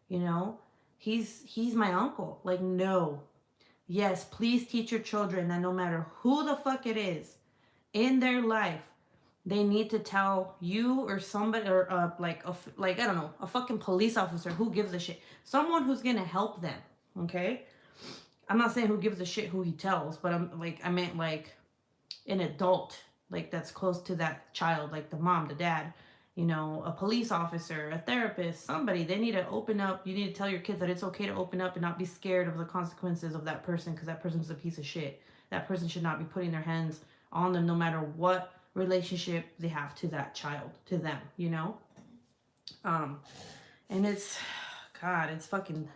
You know, he's my uncle. Like, no. Yes, please teach your children that no matter who the fuck it is in their life, they need to tell you or somebody, or like I don't know, a fucking police officer. Who gives a shit? Someone who's gonna help them. Okay, I'm not saying who gives a shit who he tells, but I meant like an adult, like that's close to that child, like the mom, the dad, you know, a police officer, a therapist, somebody. They need to open up. You need to tell your kids that it's okay to open up and not be scared of the consequences of that person, because that person's a piece of shit. That person should not be putting their hands on them, no matter what relationship they have to that child, to them, you know. um and it's, God, it's fucking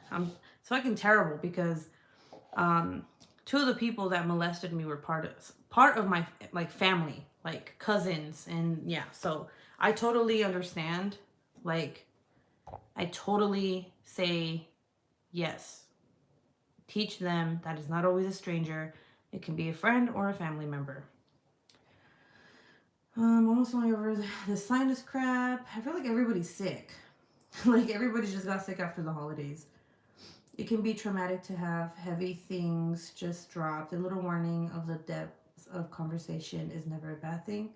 terrible because um two of the people that molested me were part of my like family, like cousins. And yeah, so I totally understand. Like, I totally say yes, teach them that is not always a stranger. It can be a friend or a family member. Almost only over the sinus crap. I feel like everybody's sick. Like everybody just got sick after the holidays. It can be traumatic to have heavy things just dropped. A little warning of the depths of conversation is never a bad thing.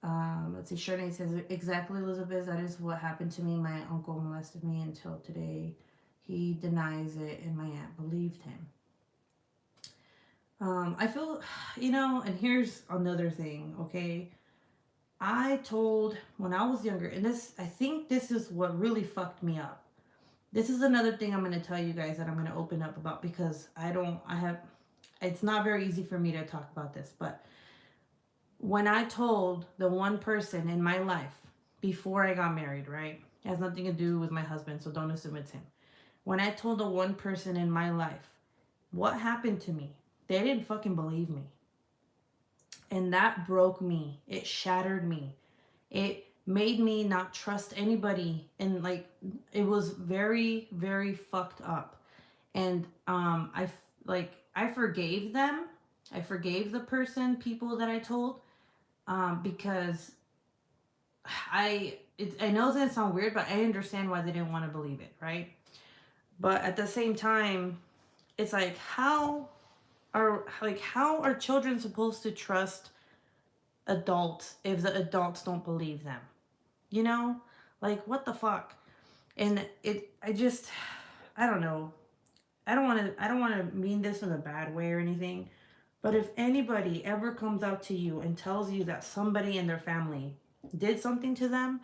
Let's see. Shernay says, exactly, Elizabeth. That is what happened to me. My uncle molested me until today. He denies it, and my aunt believed him. I feel, you know, and here's another thing, okay? I told when I was younger, and I think this is what really fucked me up. This is another thing I'm going to tell you guys that I'm going to open up about, because it's not very easy for me to talk about this. But when I told the one person in my life before I got married, right? It has nothing to do with my husband, so don't assume it's him. When I told the one person in my life what happened to me, they didn't fucking believe me. And that broke me. It shattered me. It made me not trust anybody. And like, it was very, very fucked up. And I forgave them. I forgave the people that I told, because I know it's gonna sound weird, but I understand why they didn't want to believe it, right? But at the same time, it's like, how are children supposed to trust adults if the adults don't believe them? You know, like, what the fuck? And I don't know. I don't want to mean this in a bad way or anything, but if anybody ever comes up to you and tells you that somebody in their family did something to them,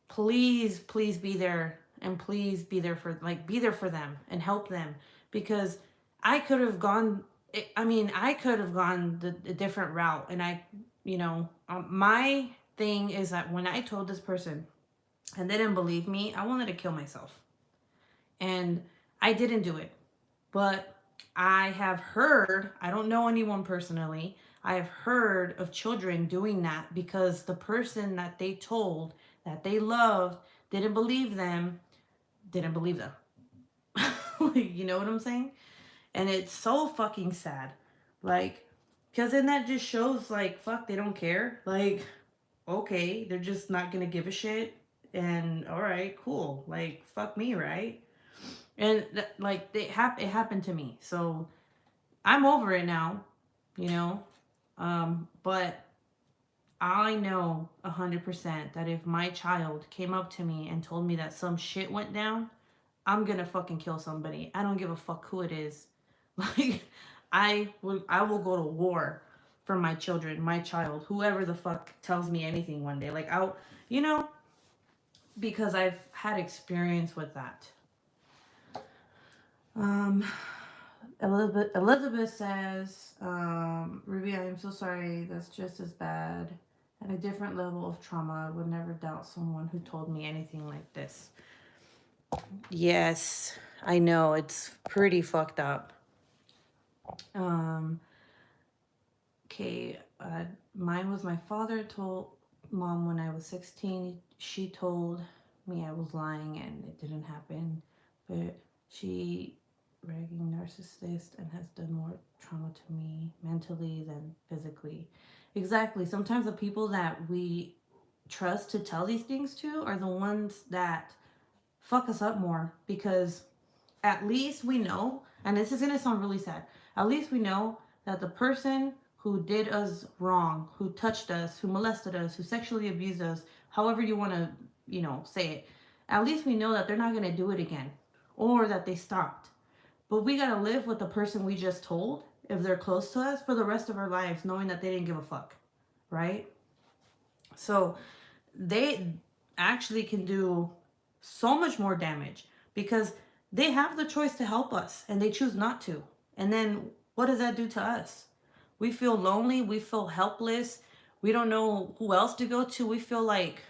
please be there, and please be there for them and help them. Because I could have gone I could have gone the different route, and you know, my thing is that when I told this person and they didn't believe me, I wanted to kill myself. And I didn't do it. But I have heard, I don't know anyone personally, I have heard of children doing that because the person that they told that they loved didn't believe them, didn't believe them. You know what I'm saying? And it's so fucking sad. Like, because then that just shows, like, fuck, they don't care. Like, okay, they're just not gonna give a shit. And all right, cool. Like, fuck me, right? And like, it happened to me. So I'm over it now, you know. But I know 100% that if my child came up to me and told me that some shit went down, I'm gonna fucking kill somebody. I don't give a fuck who it is. Like, I will go to war for my children, my child, whoever the fuck tells me anything one day. Like, you know, because I've had experience with that. Um, Elizabeth says, Ruby, I am so sorry. That's just as bad. At a different level of trauma, I would never doubt someone who told me anything like this. Yes, I know. It's pretty fucked up. Okay, mine was my father told mom when I was 16. She told me I was lying and it didn't happen. But she ragging narcissist and has done more trauma to me mentally than physically. Exactly. Sometimes the people that we trust to tell these things to are the ones that fuck us up more, because at least we know, and this is going to sound really sad, at least we know that the person who did us wrong, who touched us, who molested us, who sexually abused us, however you want to, say it, at least we know that they're not going to do it again, or that they stopped. But we got to live with the person we just told, if they're close to us, for the rest of our lives, knowing that they didn't give a fuck, right? So they actually can do so much more damage because they have the choice to help us and they choose not to. And then what does that do to us? We feel lonely, we feel helpless, we don't know who else to go to. We feel like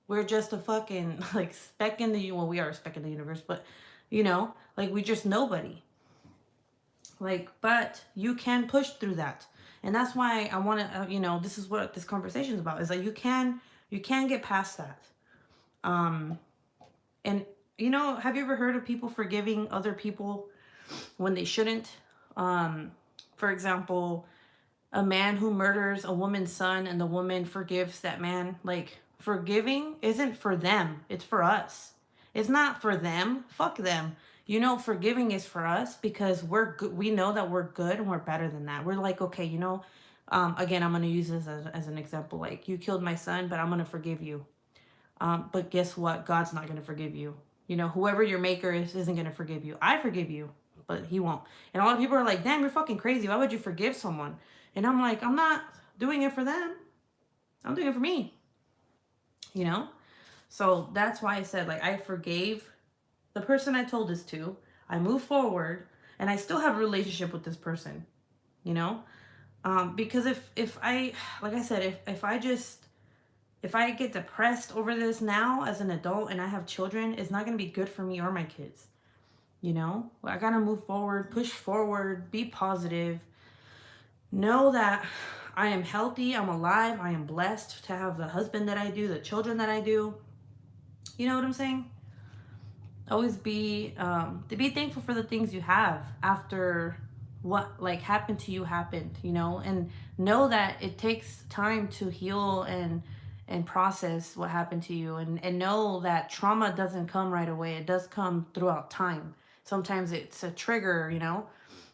we're just a fucking like speck in the, well, we are a speck in the universe, but like we just nobody. Like, but you can push through that. And that's why I want to, this is what this conversation is about, is that you can get past that. And have you ever heard of people forgiving other people when they shouldn't? For example, a man who murders a woman's son and the woman forgives that man. Like, forgiving isn't for them, it's for us. It's not for them. Fuck them. Forgiving is for us because we're good. We know that we're good and we're better than that. We're like, okay, again, I'm going to use this as an example. Like, you killed my son, but I'm going to forgive you. But guess what? God's not going to forgive you. Whoever your maker isn't going to forgive you. I forgive you, but he won't. And a lot of people are like, damn, you're fucking crazy. Why would you forgive someone? And I'm like, I'm not doing it for them. I'm doing it for me. So that's why I said, like, I forgave the person I told this to. I moved forward and I still have a relationship with this person, because if I, like I said, if I get depressed over this now as an adult and I have children, it's not going to be good for me or my kids. I got to move forward, push forward, be positive. Know that I am healthy, I'm alive, I am blessed to have the husband that I do, the children that I do. You know what I'm saying? Always to be thankful for the things you have after what like happened to you happened, and know that it takes time to heal and process what happened to you, and know that trauma doesn't come right away. It does come throughout time. Sometimes it's a trigger,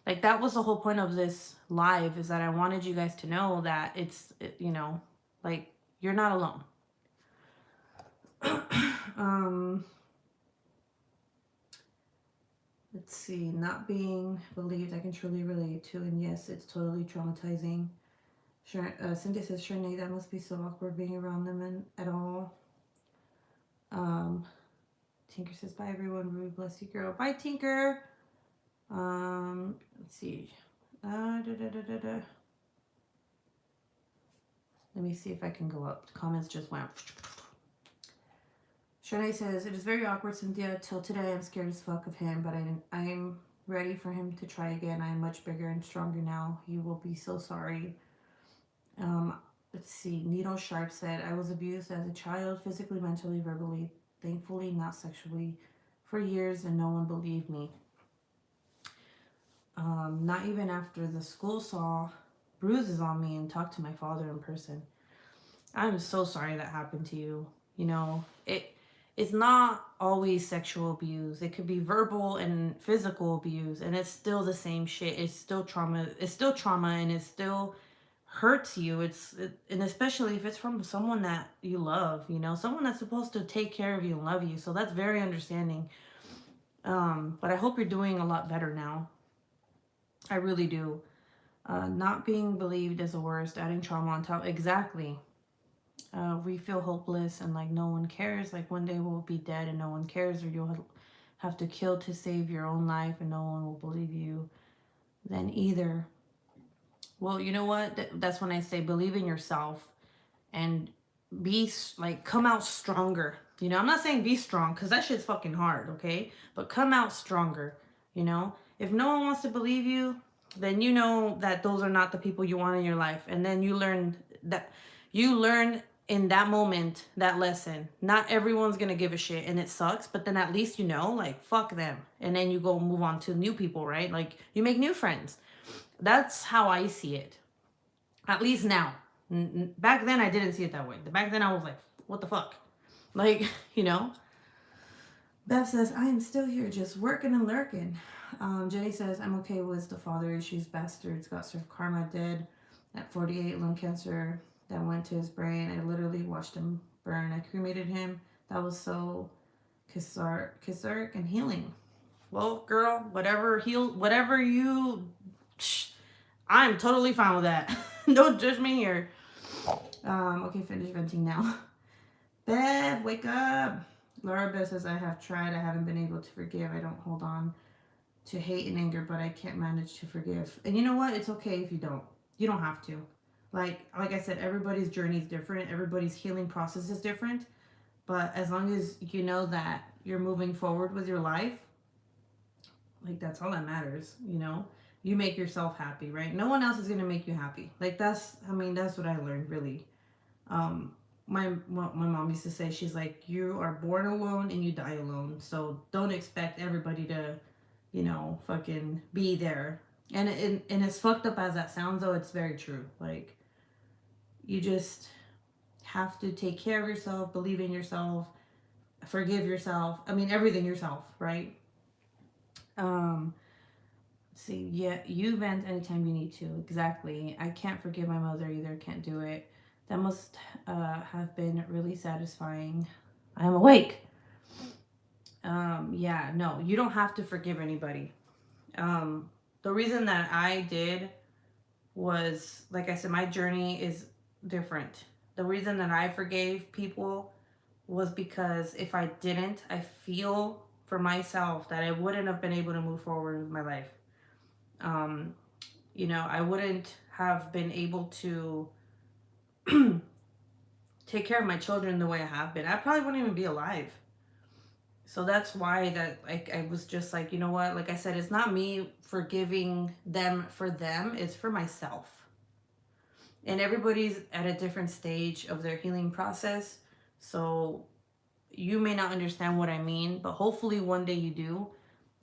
like that was the whole point of this live, is that I wanted you guys to know that like you're not alone. Let's see, not being believed, I can truly relate to, and yes, it's totally traumatizing. Cynthia says, Shernay, that must be so awkward being around them and at all. Tinker says, bye everyone, Ruby, bless you, girl. Bye, Tinker. Let's see. Let Let me see if I can go up. The comments just went. Shanae says, it is very awkward, Cynthia. Till today, I'm scared as fuck of him, but I am ready for him to try again. I am much bigger and stronger now. He will be so sorry. Let's see. Needle Sharp said, I was abused as a child, physically, mentally, verbally, thankfully, not sexually, for years, and no one believed me. Not even after the school saw bruises on me and talked to my father in person. I'm so sorry that happened to you. You know, it's not always sexual abuse. It could be verbal and physical abuse, and it's still the same shit. It's still trauma. It's still trauma, and it still hurts you. And especially if it's from someone that you love, you know, someone that's supposed to take care of you and love you. So that's very understanding. But I hope you're doing a lot better now. I really do. Not being believed is the worst. Adding trauma on top. Exactly. We feel hopeless and like no one cares. Like one day we'll be dead and no one cares, or you'll have to kill to save your own life and no one will believe you then either. Well, you know what? That's when I say believe in yourself and be like, come out stronger. You know, I'm not saying be strong because that shit's fucking hard, okay? But come out stronger, you know? If no one wants to believe you, then you know that those are not the people you want in your life. And then you learn in that moment, that lesson. Not everyone's gonna give a shit and it sucks, but then at least you know, like, fuck them. And then you go move on to new people, right? Like, you make new friends. That's how I see it. At least now. Back then, I didn't see it that way. Back then, I was like, what the fuck? Like, you know? Beth says, I am still here, just working and lurking. Jenny says, I'm okay with the father issues. Bastards got served karma, dead at 48, lung cancer that went to his brain. I literally watched him burn. I cremated him. That was so cathartic and healing. Well, girl, whatever you... I'm totally fine with that. Don't judge me here. Okay, finish venting now. Bev, wake up. Laura Beth says, I have tried. I haven't been able to forgive. I don't hold on to hate and anger, but I can't manage to forgive. And you know what? It's okay if you don't. You don't have to. Like I said, everybody's journey is different. Everybody's healing process is different. But as long as you know that you're moving forward with your life, like, that's all that matters, you know? You make yourself happy, right? No one else is going to make you happy. Like, that's what I learned, really. My mom used to say, she's like, you are born alone and you die alone. So don't expect everybody to, you know, fucking be there. And as fucked up as that sounds, though, it's very true. Like, you just have to take care of yourself, believe in yourself, forgive yourself. I mean, everything yourself, right? See, yeah, you vent anytime you need to. Exactly. I can't forgive my mother either. Can't do it. That must have been really satisfying. I'm awake. Yeah, no, you don't have to forgive anybody. The reason that I did was, like I said, my journey is different. The reason that I forgave people was because if I didn't, I feel for myself that I wouldn't have been able to move forward with my life. You know, I wouldn't have been able to take care of my children the way I have been. I probably wouldn't even be alive. So that's why that, like, I was just like, you know what? Like I said, it's not me forgiving them for them. It's for myself. And everybody's at a different stage of their healing process. So you may not understand what I mean, but hopefully one day you do.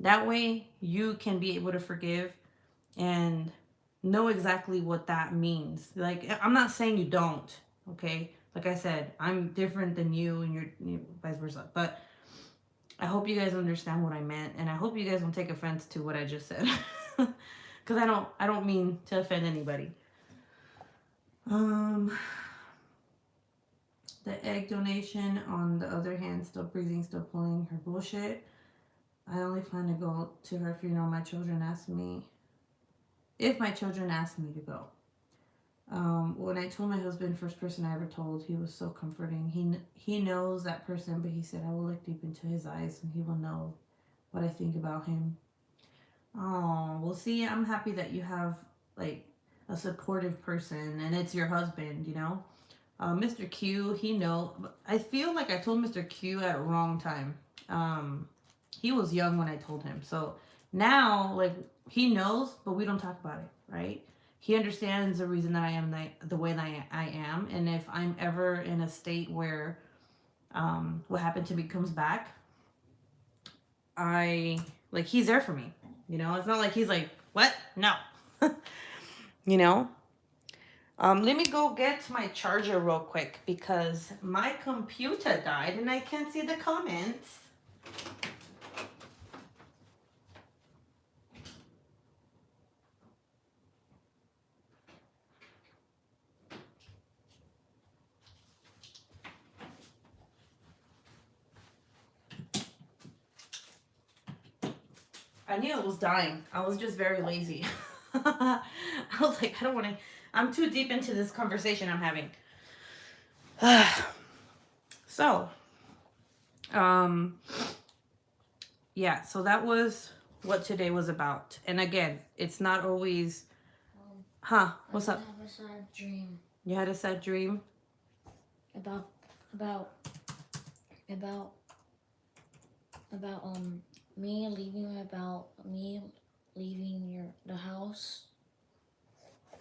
That way you can be able to forgive and know exactly what that means. Like, I'm not saying you don't, okay? Like I said, I'm different than you and you're vice versa. But I hope you guys understand what I meant, and I hope you guys don't take offense to what I just said. Because I don't mean to offend anybody. The egg donation, on the other hand, still breathing, still pulling her bullshit. I only plan to go to her funeral. My children asked me if my children asked me to go. When I told my husband, first person I ever told, he was so comforting. He knows that person, but he said, I will look deep into his eyes and he will know what I think about him. Oh, well, see, I'm happy that you have, like, a supportive person and it's your husband, you know? Mr. Q, I feel like I told Mr. Q at wrong time. He was young when I told him. So now, like, he knows, but we don't talk about it, right? He understands the reason that I am the way that I am. And if I'm ever in a state where what happened to me comes back, he's there for me. It's not like he's like, what? No. you know? Let me go get my charger real quick because my computer died and I can't see the comments. I knew it was dying. I was just very lazy. I was like, I don't want to. I'm too deep into this conversation I'm having. So, yeah, so that was what today was about. And again, it's not always, what's up? I have a sad dream. You had a sad dream? About me leaving the house.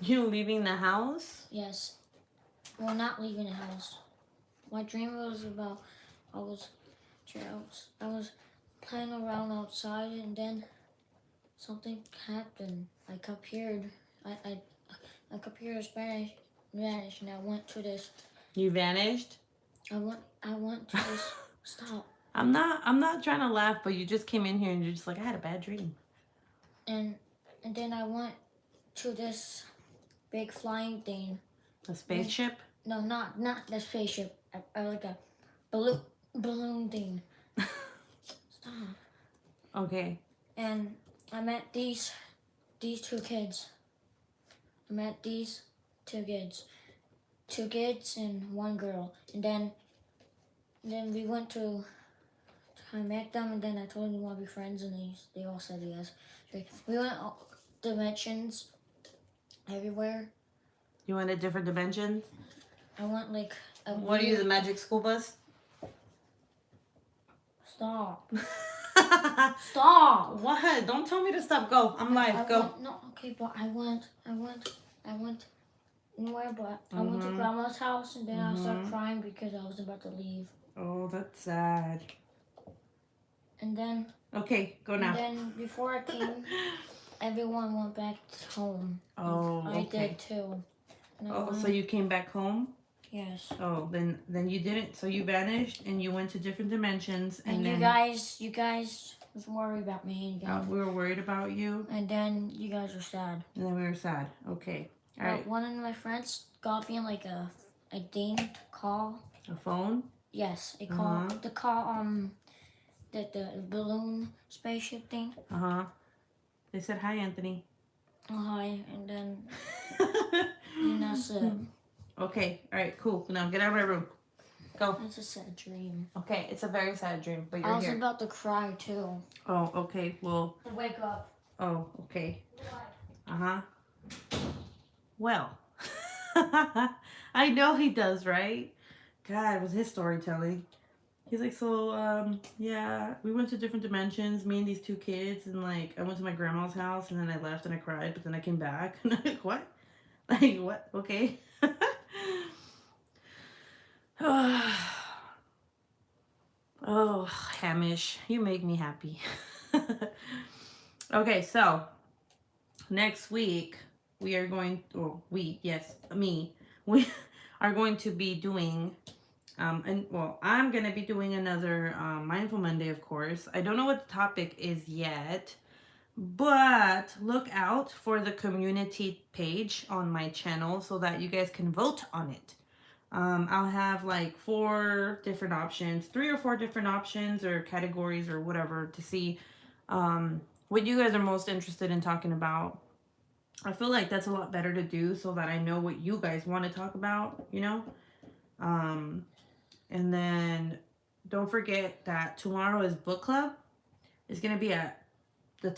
You leaving the house? Yes. Well, not leaving the house. My dream was about I was playing around outside and then something happened. I appeared. I appeared vanished, and I went to this. You vanished? I went to this. Stop. I'm not trying to laugh, but you just came in here and you're just like, I had a bad dream. And then I went to this big flying thing. A spaceship? No, not the spaceship. Like a balloon thing. Stop. Okay. And I met these two kids. Two kids and one girl. And then we went to. I met them and then I told them we want to be friends and they all said yes. We went dimensions everywhere. You went to different dimensions? I went like what are you, the magic school bus? Stop. Stop. What? Don't tell me to stop. Go. I'm live. Go. No, okay, but I went nowhere, but I went to grandma's house and then I started crying because I was about to leave. Oh, that's sad. And then okay, go now. And then before I came, everyone went back home. Oh, okay. I did too. So you came back home? Yes. Oh, then you didn't. So you vanished and you went to different dimensions, and then you guys was worried about me. We were worried about you. And then you guys were sad. And then we were sad. Okay. All right. One of my friends got me like a thing to call. A phone? Yes, a call. To call the balloon spaceship thing. They said hi, Anthony. Oh, hi, and then and that's it. Okay, all right, cool. Now get out of my room. Go. It's a sad dream. Okay, it's a very sad dream, but you're here. I was here. about to cry too. Oh, okay. Well. Wake up. Oh, okay. Well, I know he does, right? God, it was his storytelling. He's like, so, yeah, we went to different dimensions, me and these two kids, and, like, I went to my grandma's house, and then I left, and I cried, but then I came back, and I'm like, what? Like, what? Okay. Oh, Hamish, you make me happy. Okay, so, next week, we are going, we are going to be doing... I'm going to be doing another Mindful Monday, of course. I don't know what the topic is yet, but look out for the community page on my channel so that you guys can vote on it. I'll have like 4 different options, 3 or 4 different options or categories or whatever to see what you guys are most interested in talking about. I feel like that's a lot better to do so that I know what you guys want to talk about, you know? And then don't forget that tomorrow is book club. It's going to be at the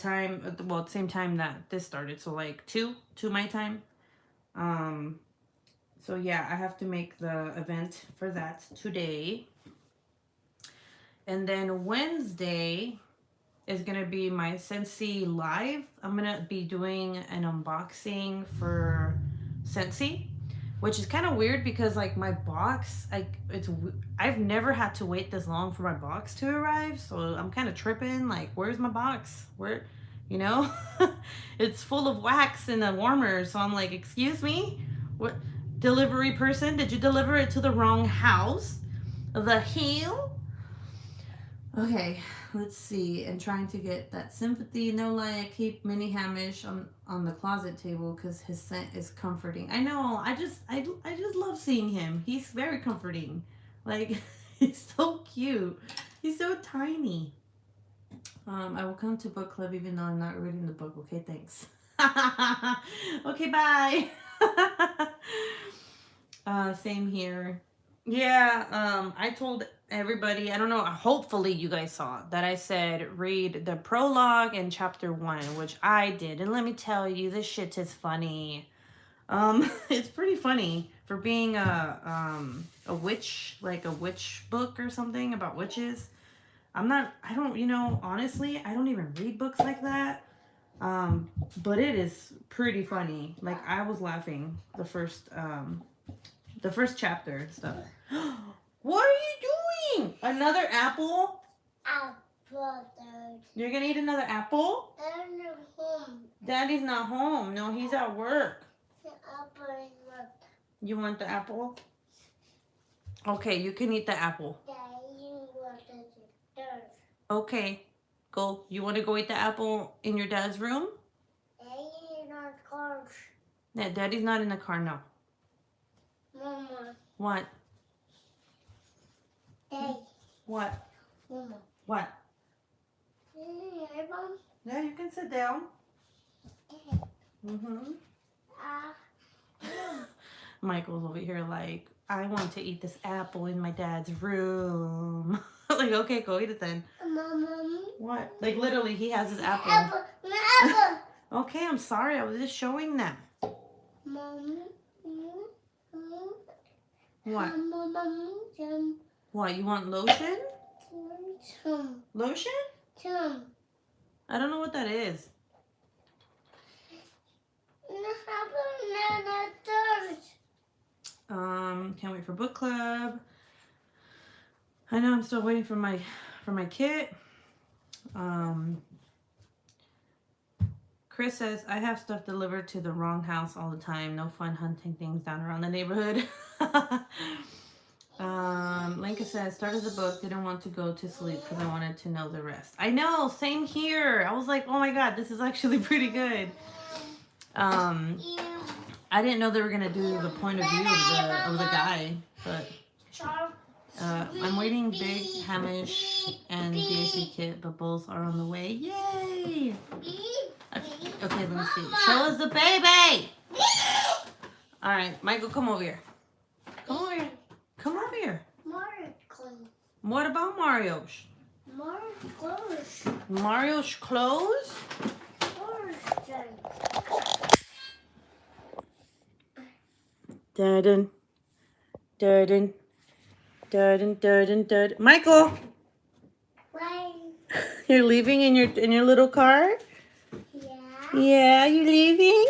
same time that this started. So like 2 my time. So yeah, I have to make the event for that today. And then Wednesday is gonna be my Scentsy live. I'm gonna be doing an unboxing for Scentsy, which is kind of weird because like my box, I've never had to wait this long for my box to arrive, so I'm kind of tripping. Like, where's my box? Where, you know, it's full of wax in the warmer. So I'm like, excuse me, what delivery person? Did you deliver it to the wrong house? The hell? Okay, let's see. And trying to get that sympathy, no lie. I keep Mini Hamish on the closet table because his scent is comforting. I know. I just love seeing him. He's very comforting. Like he's so cute. He's so tiny. I will come to book club even though I'm not reading the book. Okay, thanks. Okay, bye. Same here. Yeah, I told everybody, I don't know, hopefully you guys saw that I said read the prologue and chapter 1, which I did. And let me tell you, this shit is funny. It's pretty funny for being a witch, like a witch book or something about witches. I don't, honestly, I don't even read books like that. But it is pretty funny. Like I was laughing the first chapter and stuff. What are you doing? Another apple? Apple. You're gonna eat another apple? I'm not home. Daddy's not home. No, he's at work. The apple is not. You want the apple? Okay, you can eat the apple. Daddy, what is it? Okay, go. You want to go eat the apple in your dad's room? Daddy, not close. Yeah, Daddy's not in the car, no. Mama. What? Daddy. What? Mama. What? Hey, Mom. Yeah, you can sit down. Okay. Mm-hmm. Mom. Michael's over here like, I want to eat this apple in my dad's room. Like, okay, go eat it then. Mama. What? Like, literally, he has his apple. Apple. Okay, I'm sorry. I was just showing them. Mama. What? Mama. What? You want lotion? Tom. Lotion? Tom. I don't know what that is. Can't wait for book club. I know I'm still waiting for my kit. Chris says I have stuff delivered to the wrong house all the time. No fun hunting things down around the neighborhood. Linka says started the book, didn't want to go to sleep because I wanted to know the rest. I know, same here. I was like, oh my god, this is actually pretty good. I didn't know they were gonna do the point of view of the guy, but I'm waiting Big Hamish and DAC kit, but both are on the way. Yay! Okay, let me see. Show us the baby. All right, Michael, come over here. Come over here. Come over here. What about Mario's? Mario's clothes? Dun dun dun dun dun. Michael, you're leaving in your little car? Yeah, you leaving?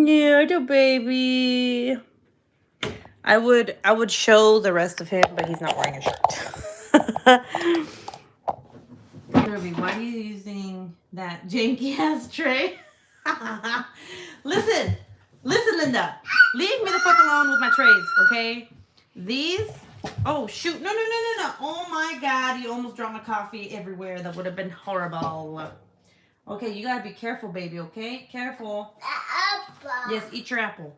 Yeah, the baby. I would show the rest of him, but he's not wearing a shirt. Ruby, why are you using that janky ass tray? Listen, Linda. Leave me the fuck alone with my trays, okay? These. Oh shoot! No! Oh my god! You almost dropped my coffee everywhere. That would have been horrible. Okay, you gotta be careful, baby. Okay, careful. Apple. Yes, eat your apple.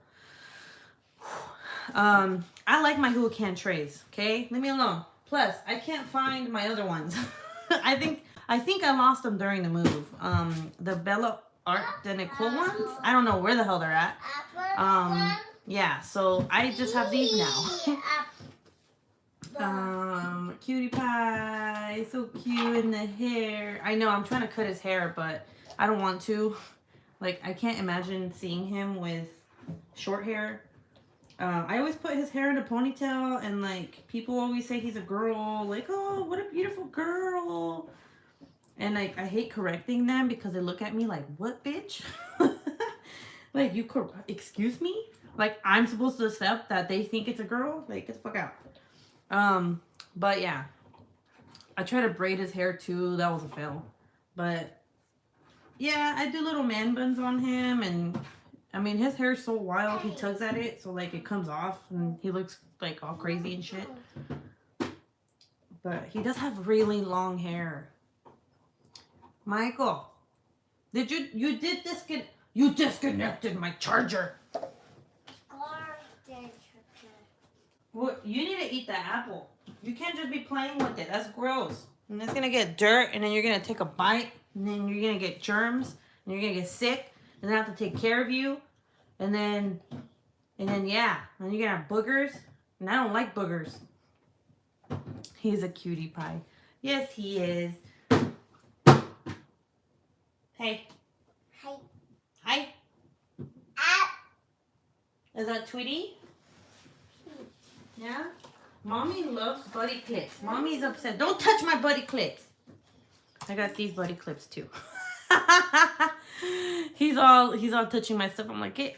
I like my hula can trays. Okay, leave me alone. Plus, I can't find my other ones. I think I lost them during the move. The Bella Art de Nicole ones. I don't know where the hell they're at. Yeah. So I just have these now. Cutie pie, so cute in the hair. I know I'm trying to cut his hair, but I don't want to. Like, I can't imagine seeing him with short hair. I always put his hair in a ponytail, and like people always say he's a girl, like, oh, what a beautiful girl. And like I hate correcting them because they look at me like, what, bitch? Like, excuse me? Like, I'm supposed to accept that they think it's a girl? Like, get the fuck out. But yeah, I tried to braid his hair too. That was a fail. But yeah, I do little man buns on him, and I mean, his hair is so wild, he tugs at it, so like it comes off, and he looks like all crazy and shit. But he does have really long hair. Michael, you disconnected my charger. Well, you need to eat the apple. You can't just be playing with it. That's gross. And it's gonna get dirt, and then you're gonna take a bite, and then you're gonna get germs, and you're gonna get sick, and then I have to take care of you, and then yeah, and you're gonna have boogers, and I don't like boogers. He's a cutie pie. Yes, he is. Hey. Hi. Hi. Is that Tweety? Yeah? Mommy loves buddy clips. Mommy's upset. Don't touch my buddy clips. I got these buddy clips too. He's all touching my stuff. I'm like, get.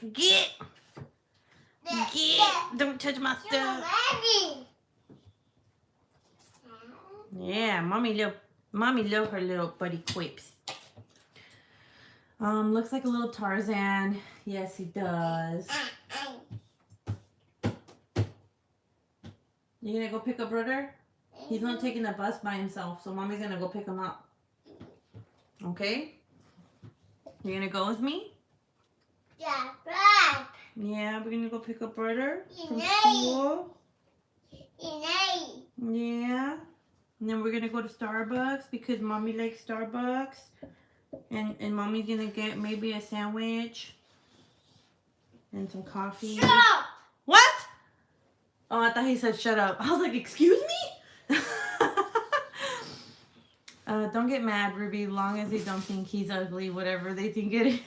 Don't touch my stuff. Yeah, mommy love her little buddy clips. Looks like a little Tarzan. Yes, he does. You gonna go pick up brother? He's not taking the bus by himself, so mommy's gonna go pick him up. Okay? You gonna go with me? Yeah, Yeah, we're gonna go pick up brother from school. Yeah. And then we're gonna go to Starbucks because mommy likes Starbucks. And mommy's gonna get maybe a sandwich and some coffee. Shut up! What? Oh, I thought he said shut up. I was like, excuse me? Don't get mad, Ruby, long as they don't think he's ugly, whatever they think it is.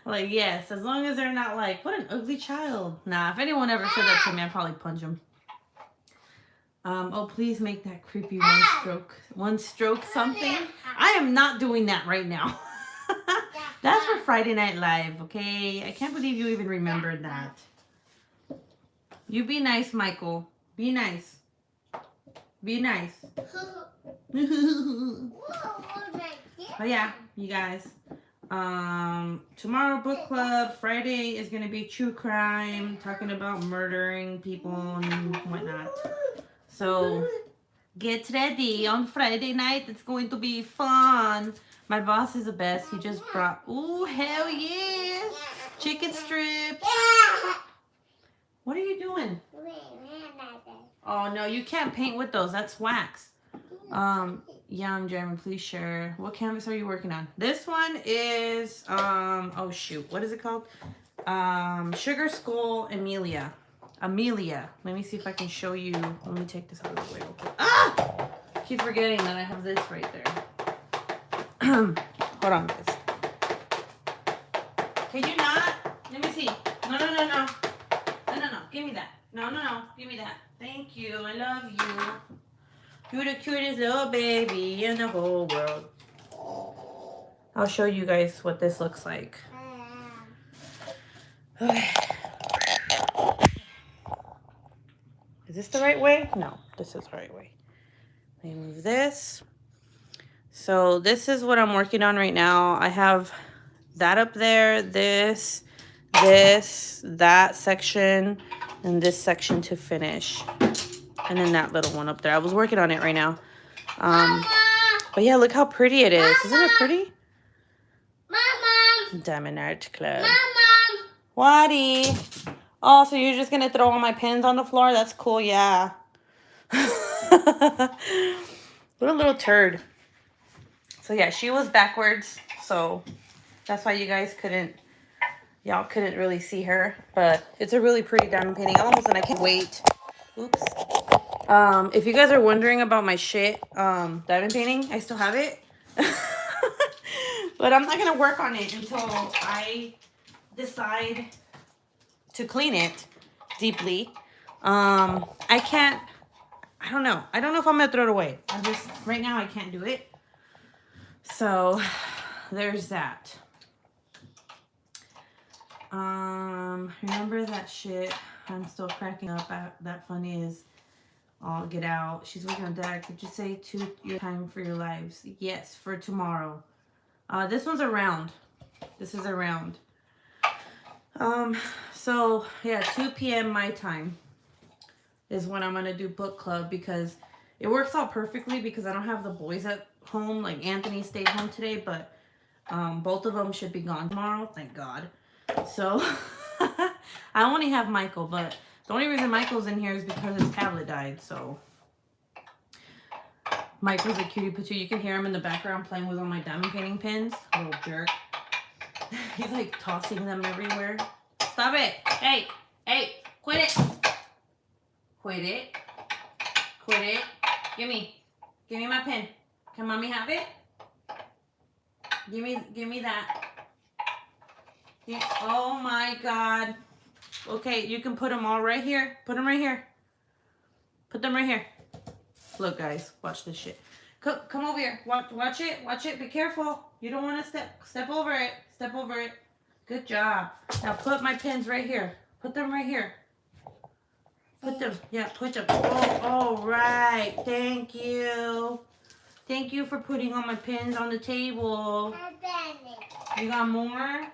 Like, yes, as long as they're not like, what an ugly child. Nah, if anyone ever said that to me, I'd probably punch him. Oh, please make that creepy one stroke something. I am not doing that right now. That's for Friday Night Live, okay? I can't believe you even remembered that. You be nice, Michael. Be nice. Be nice. Oh yeah, you guys. Tomorrow book club. Friday is gonna be true crime, talking about murdering people and whatnot. So get ready on Friday night. It's going to be fun. My boss is the best. He just brought, ooh, hell yeah, chicken strips. What are you doing? Oh no, you can't paint with those. That's wax. Yum, Jeremy, please share. What canvas are you working on? This one is oh shoot, what is it called? Sugar Skull Amelia. Let me see if I can show you. Let me take this out of the way real quick. Ah! I keep forgetting that I have this right there. Hold on, guys. Can you not? Let me see. No. No. Give me that. No. Give me that. Thank you. I love you. You're the cutest little baby in the whole world. I'll show you guys what this looks like. Is this the right way? No, this is the right way. Let me move this. So this is what I'm working on right now. I have that up there, this, that section, and this section to finish. And then that little one up there. I was working on it right now. But yeah, look how pretty it is. Isn't it pretty? Diamond Art Club. Waddy. Oh, so you're just going to throw all my pins on the floor? That's cool, yeah. What a little turd. So yeah, she was backwards. So that's why you guys y'all couldn't really see her. But it's a really pretty diamond painting. I'm almost done. I can't wait. Oops. If you guys are wondering about my shit, diamond painting, I still have it. But I'm not going to work on it until I decide to clean it deeply, I don't know. I don't know if I'm gonna throw it away. Right now I can't do it. So there's that. Remember that shit? I'm still cracking up at that. Funny is, I'll get out. She's waiting on Dad. Could you say to your time for your lives? Yes, for tomorrow. This one's a round. This is a round. So yeah, 2 p.m. my time is when I'm gonna do book club, because it works out perfectly because I don't have the boys at home. Like Anthony stayed home today, but both of them should be gone tomorrow, thank God. So I only have Michael, but the only reason Michael's in here is because his tablet died. So Michael's a cutie patootie. You can hear him in the background playing with all my diamond painting pins. Little jerk. He's like tossing them everywhere. Stop it. Hey, quit it. Quit it. Quit it. Give me my pen. Can mommy have it? Give me that. Yeah. Oh my God. Okay, you can put them all right here. Put them right here. Put them right here. Look, guys, watch this shit. Come over here. Watch it. Watch it. Be careful. You don't want to step over it. Step over it. Good job. Now put my pins right here. Put them right here. Put them. Yeah, put them. Oh, all right. Thank you. Thank you for putting all my pins on the table. You got more?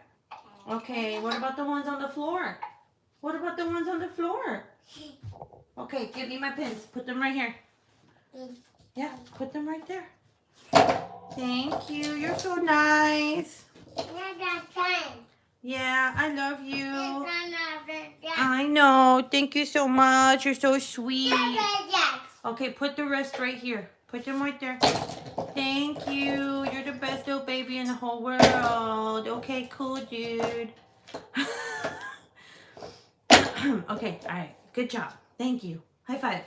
Okay, what about the ones on the floor? What about the ones on the floor? Okay, give me my pins. Put them right here. Yeah, put them right there. Thank you. You're so nice. Yeah, I love you. I know. Thank you so much. You're so sweet. Okay, put the rest right here. Put them right there. Thank you. You're the best little baby in the whole world. Okay, cool, dude. Okay, all right. Good job. Thank you. High five.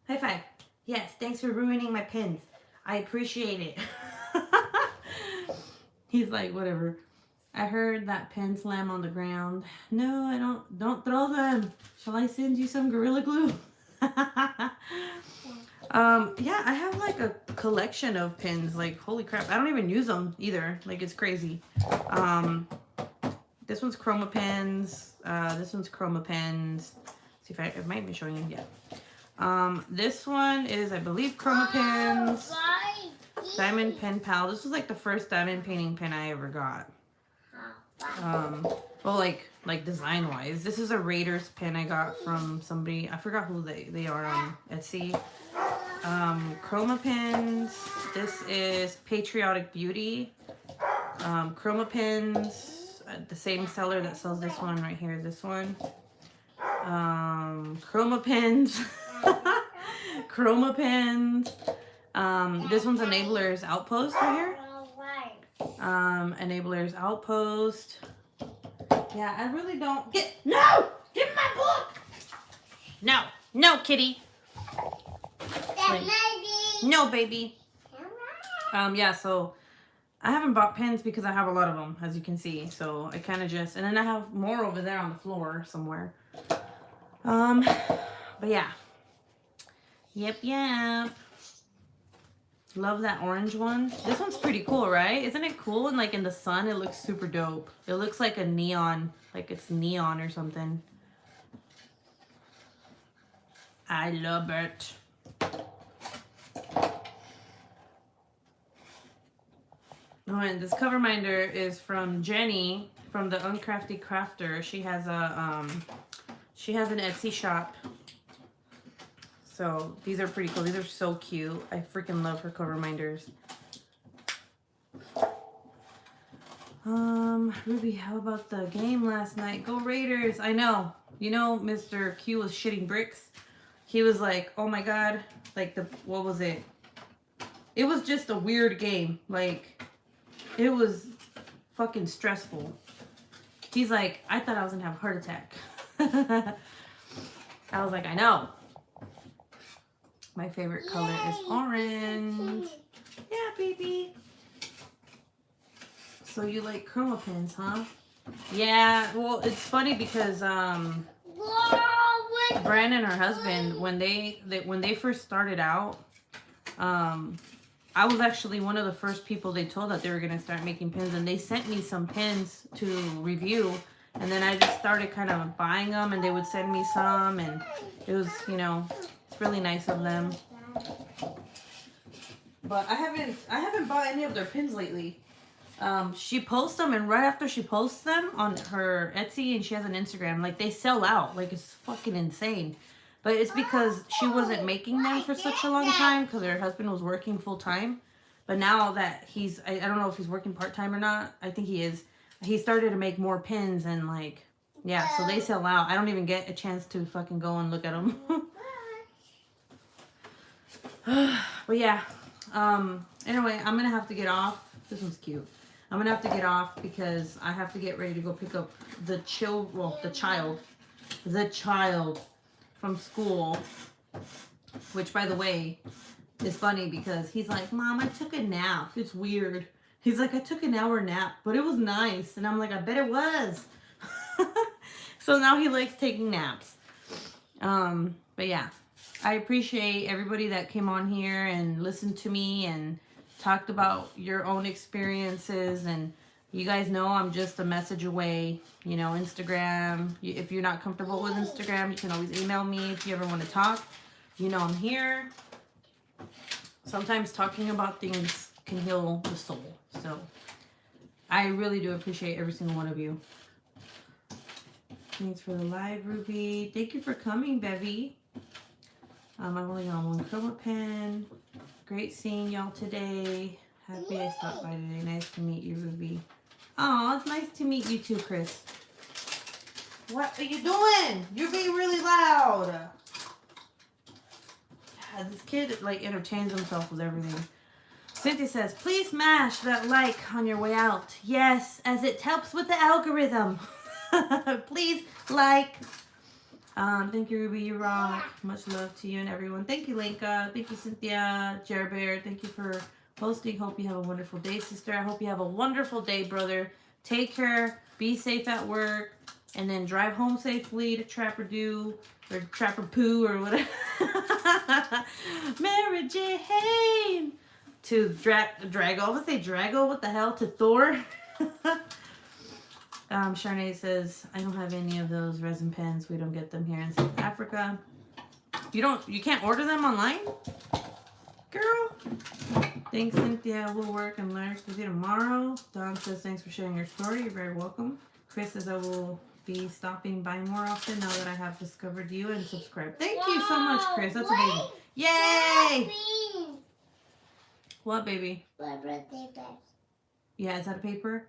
High five. Yes, thanks for ruining my pins. I appreciate it. He's like, whatever. I heard that pen slam on the ground. No, I don't. Don't throw them. Shall I send you some Gorilla Glue? Yeah, I have like a collection of pins. Like, holy crap. I don't even use them either. Like, it's crazy. This one's chroma pens. This one's chroma pens. See if I might be showing you. Yeah. This one is, I believe, chroma pens. Diamond Pen Pal. This was like the first diamond painting pen I ever got. Well, like design wise, this is a Raiders pen I got from somebody. I forgot who they are on Etsy. Chroma pens. This is Patriotic Beauty. Chroma pens. The same seller that sells this one right here. This one. Chroma pens. Chroma pens. This one's Enablers Outpost right here. Enablers Outpost. Yeah, I really don't get. No! Give me my book! No, kitty. Like, no, baby. Yeah, so I haven't bought pens because I have a lot of them, as you can see. So I kind of just, and then I have more over there on the floor somewhere. But yeah. Yep. Love that orange one. This one's pretty cool, right? Isn't it cool? And like in the sun, it looks super dope. It looks like a neon, like it's neon or something. I love it. Oh, and this cover minder is from Jenny from the Uncrafty Crafter. She has an Etsy shop. So these are pretty cool. These are so cute. I freaking love her cover minders. Ruby, how about the game last night? Go Raiders. I know. You know, Mr. Q was shitting bricks. He was like, oh my God. Like what was it? It was just a weird game. Like, it was fucking stressful. He's like, I thought I was gonna have a heart attack. I was like, I know. My favorite color is orange. Yeah, baby. So you like chroma pens, huh? Yeah, well, it's funny because Brandon, her husband, when they first started out, I was actually one of the first people they told that they were gonna start making pins, and they sent me some pins to review, and then I just started kind of buying them, and they would send me some, and it was, it's really nice of them. But I haven't bought any of their pins lately. She posts them, and right after she posts them on her Etsy, and she has an Instagram, like they sell out, like it's fucking insane. But it's because she wasn't making them for such a long time because her husband was working full time. But now that I don't know if he's working part time or not. I think he is. He started to make more pins, and like, yeah, so they sell out. I don't even get a chance to fucking go and look at them. But yeah, anyway, I'm gonna have to get off. This one's cute. I'm gonna have to get off because I have to get ready to go pick up the child from school. Which, by the way, is funny because he's like, Mom, I took a nap. It's weird. He's like, I took an hour nap, but it was nice. And I'm like, I bet it was. So now he likes taking naps. But yeah, I appreciate everybody that came on here and listened to me and talked about your own experiences. And you guys know I'm just a message away. Instagram. If you're not comfortable with Instagram, you can always email me if you ever want to talk. I'm here. Sometimes talking about things can heal the soul. So I really do appreciate every single one of you. Thanks for the live, Ruby. Thank you for coming, Bevy. I've only got one chroma pen. Great seeing y'all today. Happy I stopped by today. Nice to meet you, Ruby. Oh, it's nice to meet you too, Chris. What are you doing? You're being really loud. This kid entertains himself with everything. Cynthia says, please smash that like on your way out. Yes, as it helps with the algorithm. Please like. Thank you, Ruby. You rock. Much love to you and everyone. Thank you, Lenka. Thank you, Cynthia. Jer Bear. Thank you for posting. Hope you have a wonderful day, sister. I hope you have a wonderful day, brother. Take care. Be safe at work. And then drive home safely to Trapper Doo or Trapper Poo or whatever. Mary Jane. To Drago. I would say Drago. What the hell? To Thor. Sharnay says, I don't have any of those resin pens. We don't get them here in South Africa. You can't order them online? Girl. Thanks, Cynthia. We'll work and learn with you tomorrow. Dawn says, thanks for sharing your story. You're very welcome. Chris says, I will be stopping by more often now that I have discovered you and subscribed. Thank you so much, Chris. That's amazing. Yay! What, baby? Yeah, is that a paper?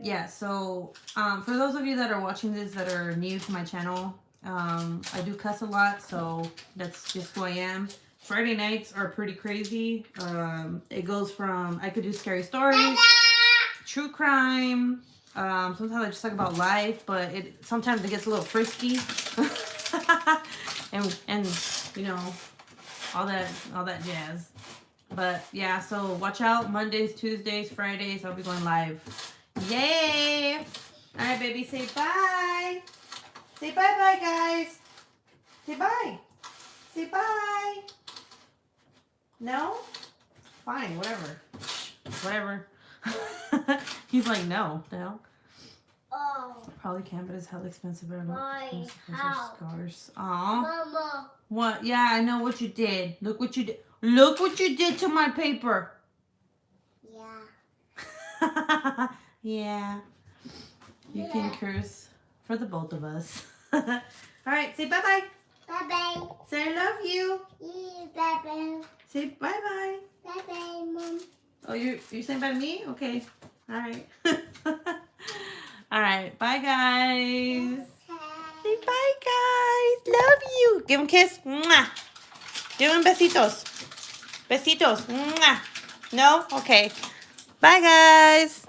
Yeah, so for those of you that are watching this that are new to my channel, I do cuss a lot, so that's just who I am. Friday nights are pretty crazy. It goes from, I could do scary stories, true crime, sometimes I just talk about life, but sometimes it gets a little frisky. and all that jazz. But yeah, so watch out. Mondays, Tuesdays, Fridays, I'll be going live. Yay! All right, baby, say bye. Say bye-bye, guys. Say bye. Say bye. No? Fine, whatever. Whatever. He's like, no. The hell? Oh. Probably can, but it's hell expensive. But My scars. Aw. Mama. What? Yeah, I know what you did. Look what you did. Look what you did to my paper. Yeah. Yeah. You can curse for the both of us. All right, say bye-bye. Bye-bye. Say I love you. Yeah, bye-bye. Say bye-bye. Bye-bye, Mom. Oh, you're saying bye to me? Okay. All right. All right. Bye, guys. Say bye, guys. Love you. Give him a kiss. Mwah. Give him besitos. Besitos. Mwah. No? Okay. Bye, guys.